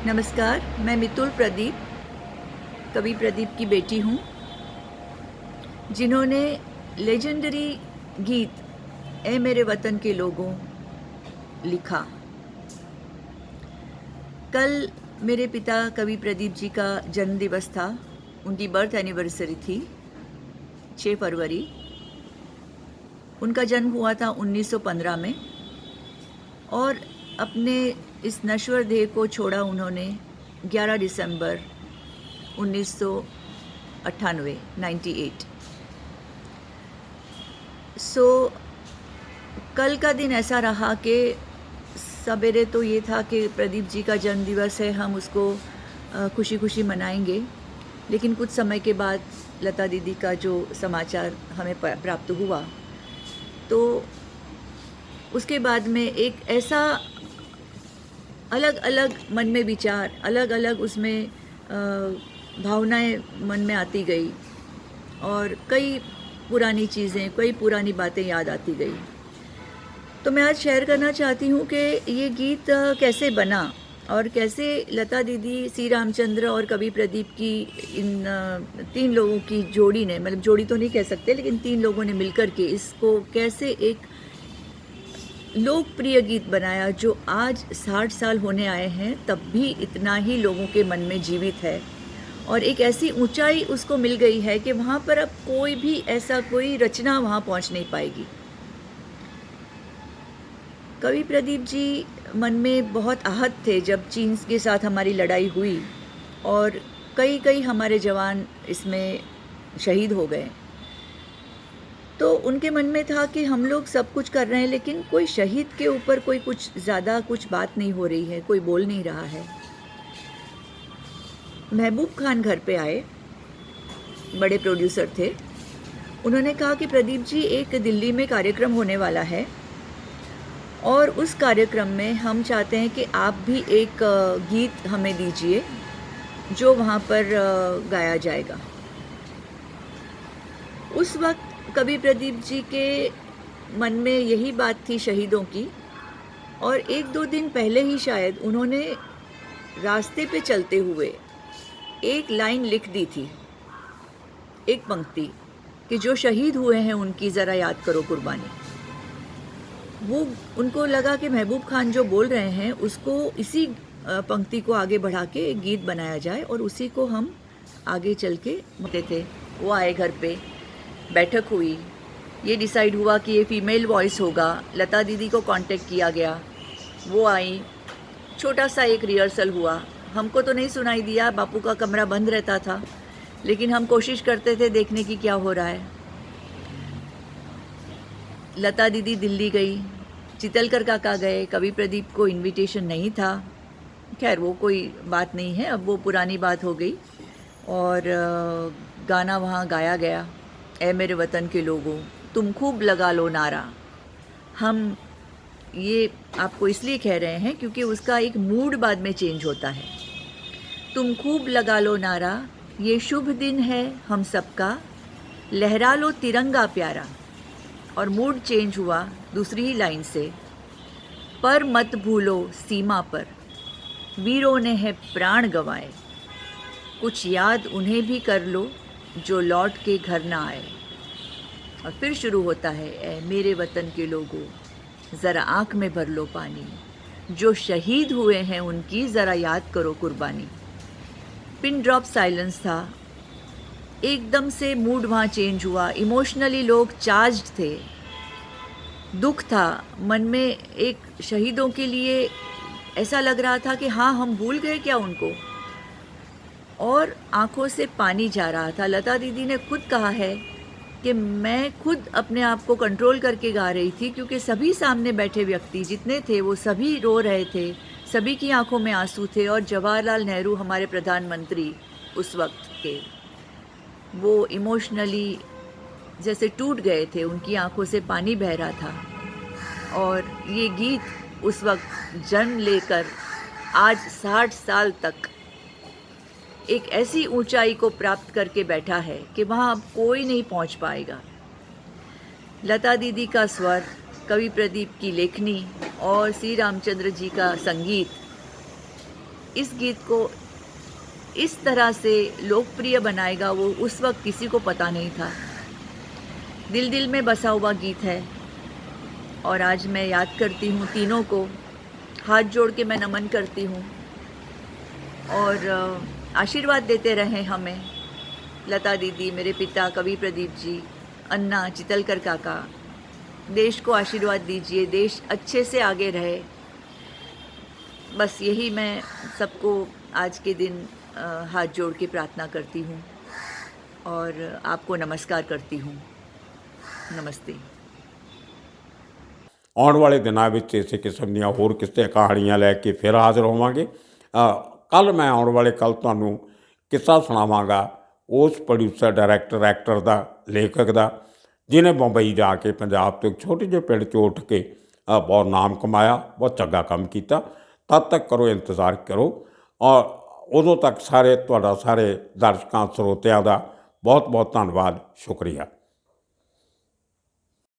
नमस्कार, मैं मितुल प्रदीप, कवि प्रदीप की बेटी हूँ, जिन्होंने लेजेंडरी गीत ए मेरे वतन के लोगों लिखा। कल मेरे पिता कवि प्रदीप जी का जन्म दिवस था, उनकी बर्थ एनिवर्सरी थी 6 फरवरी। उनका जन्म हुआ था 1915 में और अपने इस नश्वर देह को छोड़ा उन्होंने 11 दिसंबर 1998। सो कल का दिन ऐसा रहा कि सवेरे तो ये था कि प्रदीप जी का जन्म दिवस है, हम उसको खुशी खुशी मनाएंगे, लेकिन कुछ समय के बाद लता दीदी का जो समाचार हमें प्राप्त हुआ तो उसके बाद में एक ऐसा अलग अलग मन में विचार, अलग अलग उसमें भावनाएं मन में आती गई और कई पुरानी चीज़ें, कई पुरानी बातें याद आती गई। तो मैं आज शेयर करना चाहती हूँ कि ये गीत कैसे बना और कैसे लता दीदी, सी रामचंद्र और कवि प्रदीप की इन 3 लोगों की जोड़ी ने, मतलब जोड़ी तो नहीं कह सकते, लेकिन 3 लोगों ने मिलकर के इसको कैसे एक लोकप्रिय गीत बनाया जो आज 60 साल होने आए हैं तब भी इतना ही लोगों के मन में जीवित है और एक ऐसी ऊंचाई उसको मिल गई है कि वहाँ पर अब कोई भी ऐसा कोई रचना वहाँ पहुँच नहीं पाएगी। कवि प्रदीप जी मन में बहुत आहत थे जब चीन के साथ हमारी लड़ाई हुई और कई हमारे जवान इसमें शहीद हो गए। तो उनके मन में था कि हम लोग सब कुछ कर रहे हैं लेकिन कोई शहीद के ऊपर कोई कुछ ज़्यादा कुछ बात नहीं हो रही है, कोई बोल नहीं रहा है। महबूब खान घर पे आए, बड़े प्रोड्यूसर थे। उन्होंने कहा कि प्रदीप जी, एक दिल्ली में कार्यक्रम होने वाला है और उस कार्यक्रम में हम चाहते हैं कि आप भी एक गीत हमें दीजिए जो वहाँ पर गाया जाएगा। उस वक्त कवि प्रदीप जी के मन में यही बात थी शहीदों की और 1-2 दिन पहले ही शायद उन्होंने रास्ते पे चलते हुए एक लाइन लिख दी थी, एक पंक्ति, कि जो शहीद हुए हैं उनकी ज़रा याद करो कुर्बानी। वो उनको लगा कि महबूब खान जो बोल रहे हैं उसको इसी पंक्ति को आगे बढ़ा के एक गीत बनाया जाए और उसी को हम आगे चल के बोलते थे। वो आए घर पे, बैठक हुई, ये डिसाइड हुआ कि ये फीमेल वॉइस होगा। लता दीदी को कांटेक्ट किया गया, वो आई, छोटा सा एक रिहर्सल हुआ। हमको तो नहीं सुनाई दिया, बापू का कमरा बंद रहता था, लेकिन हम कोशिश करते थे देखने की क्या हो रहा है। लता दीदी दिल्ली गई, चितलकर काका गए, कवि प्रदीप को इनविटेशन नहीं था। खैर वो कोई बात नहीं है, अब वो पुरानी बात हो गई और गाना वहाँ गाया गया। ऐ मेरे वतन के लोगों, तुम खूब लगा लो नारा। हम ये आपको इसलिए कह रहे हैं क्योंकि उसका एक मूड बाद में चेंज होता है। तुम खूब लगा लो नारा, ये शुभ दिन है हम सबका, लहरा लो तिरंगा प्यारा। और मूड चेंज हुआ दूसरी ही लाइन से, पर मत भूलो सीमा पर, वीरों ने है प्राण गंवाए, कुछ याद उन्हें भी कर लो जो लौट के घर ना आए। और फिर शुरू होता है, ऐ मेरे वतन के लोगों, ज़रा आँख में भर लो पानी, जो शहीद हुए हैं उनकी ज़रा याद करो कुर्बानी। पिन ड्रॉप साइलेंस था, एकदम से मूड वहाँ चेंज हुआ। इमोशनली लोग चार्ज्ड थे, दुख था मन में। एक शहीदों के लिए ऐसा लग रहा था कि हाँ, हम भूल गए क्या उनको, और आंखों से पानी जा रहा था। लता दीदी ने खुद कहा है कि मैं खुद अपने आप को कंट्रोल करके गा रही थी क्योंकि सभी सामने बैठे व्यक्ति जितने थे वो सभी रो रहे थे, सभी की आंखों में आंसू थे। और जवाहरलाल नेहरू हमारे प्रधानमंत्री उस वक्त के, वो इमोशनली जैसे टूट गए थे, उनकी आंखों से पानी बह रहा था। और ये गीत उस वक्त जन्म लेकर आज 60 साल तक एक ऐसी ऊंचाई को प्राप्त करके बैठा है कि वहाँ अब कोई नहीं पहुँच पाएगा। लता दीदी का स्वर, कवि प्रदीप की लेखनी और सी रामचंद्र जी का संगीत इस गीत को इस तरह से लोकप्रिय बनाएगा, वो उस वक्त किसी को पता नहीं था। दिल दिल में बसा हुआ गीत है और आज मैं याद करती हूँ तीनों को, हाथ जोड़ के मैं नमन करती हूँ और आशीर्वाद देते रहे हमें लता दीदी, मेरे पिता कवि प्रदीप जी, अन्ना, चितलकर काका। देश को आशीर्वाद दीजिए, देश अच्छे से आगे रहे। बस यही मैं सबको आज के दिन हाथ जोड़ के प्रार्थना करती हूँ और आपको नमस्कार करती हूँ। नमस्ते। ਆਉਣ ਵਾਲੇ ਦਿਨਾਂ ਵਿੱਚ ਇਸੇ ਕਿਸਮ ਦੀਆਂ ਹੋਰ ਕਿੱਸੇ ਕਹਾਣੀਆਂ ਲੈ ਕੇ ਫਿਰ ਹਾਜ਼ਰ ਹੋਵਾਂਗੇ। ਕੱਲ੍ਹ ਮੈਂ ਆਉਣ ਵਾਲੇ ਕੱਲ੍ਹ ਤੁਹਾਨੂੰ ਕਿੱਸਾ ਸੁਣਾਵਾਂਗਾ ਉਸ ਪ੍ਰੋਡਿਊਸਰ, ਡਾਇਰੈਕਟਰ, ਐਕਟਰ ਦਾ, ਲੇਖਕ ਦਾ, ਜਿਹਨੇ ਬੰਬਈ ਜਾ ਕੇ ਪੰਜਾਬ ਤੋਂ ਇੱਕ ਛੋਟੇ ਜਿਹੇ ਪਿੰਡ 'ਚੋਂ ਉੱਠ ਕੇ ਬਹੁਤ ਨਾਮ ਕਮਾਇਆ, ਬਹੁਤ ਚੰਗਾ ਕੰਮ ਕੀਤਾ। ਤਦ ਤੱਕ ਕਰੋ ਇੰਤਜ਼ਾਰ ਕਰੋ। ਔਰ ਉਦੋਂ ਤੱਕ ਸਾਰੇ ਤੁਹਾਡਾ ਸਾਰੇ ਦਰਸ਼ਕਾਂ ਸਰੋਤਿਆਂ ਦਾ ਬਹੁਤ ਬਹੁਤ ਧੰਨਵਾਦ, ਸ਼ੁਕਰੀਆ।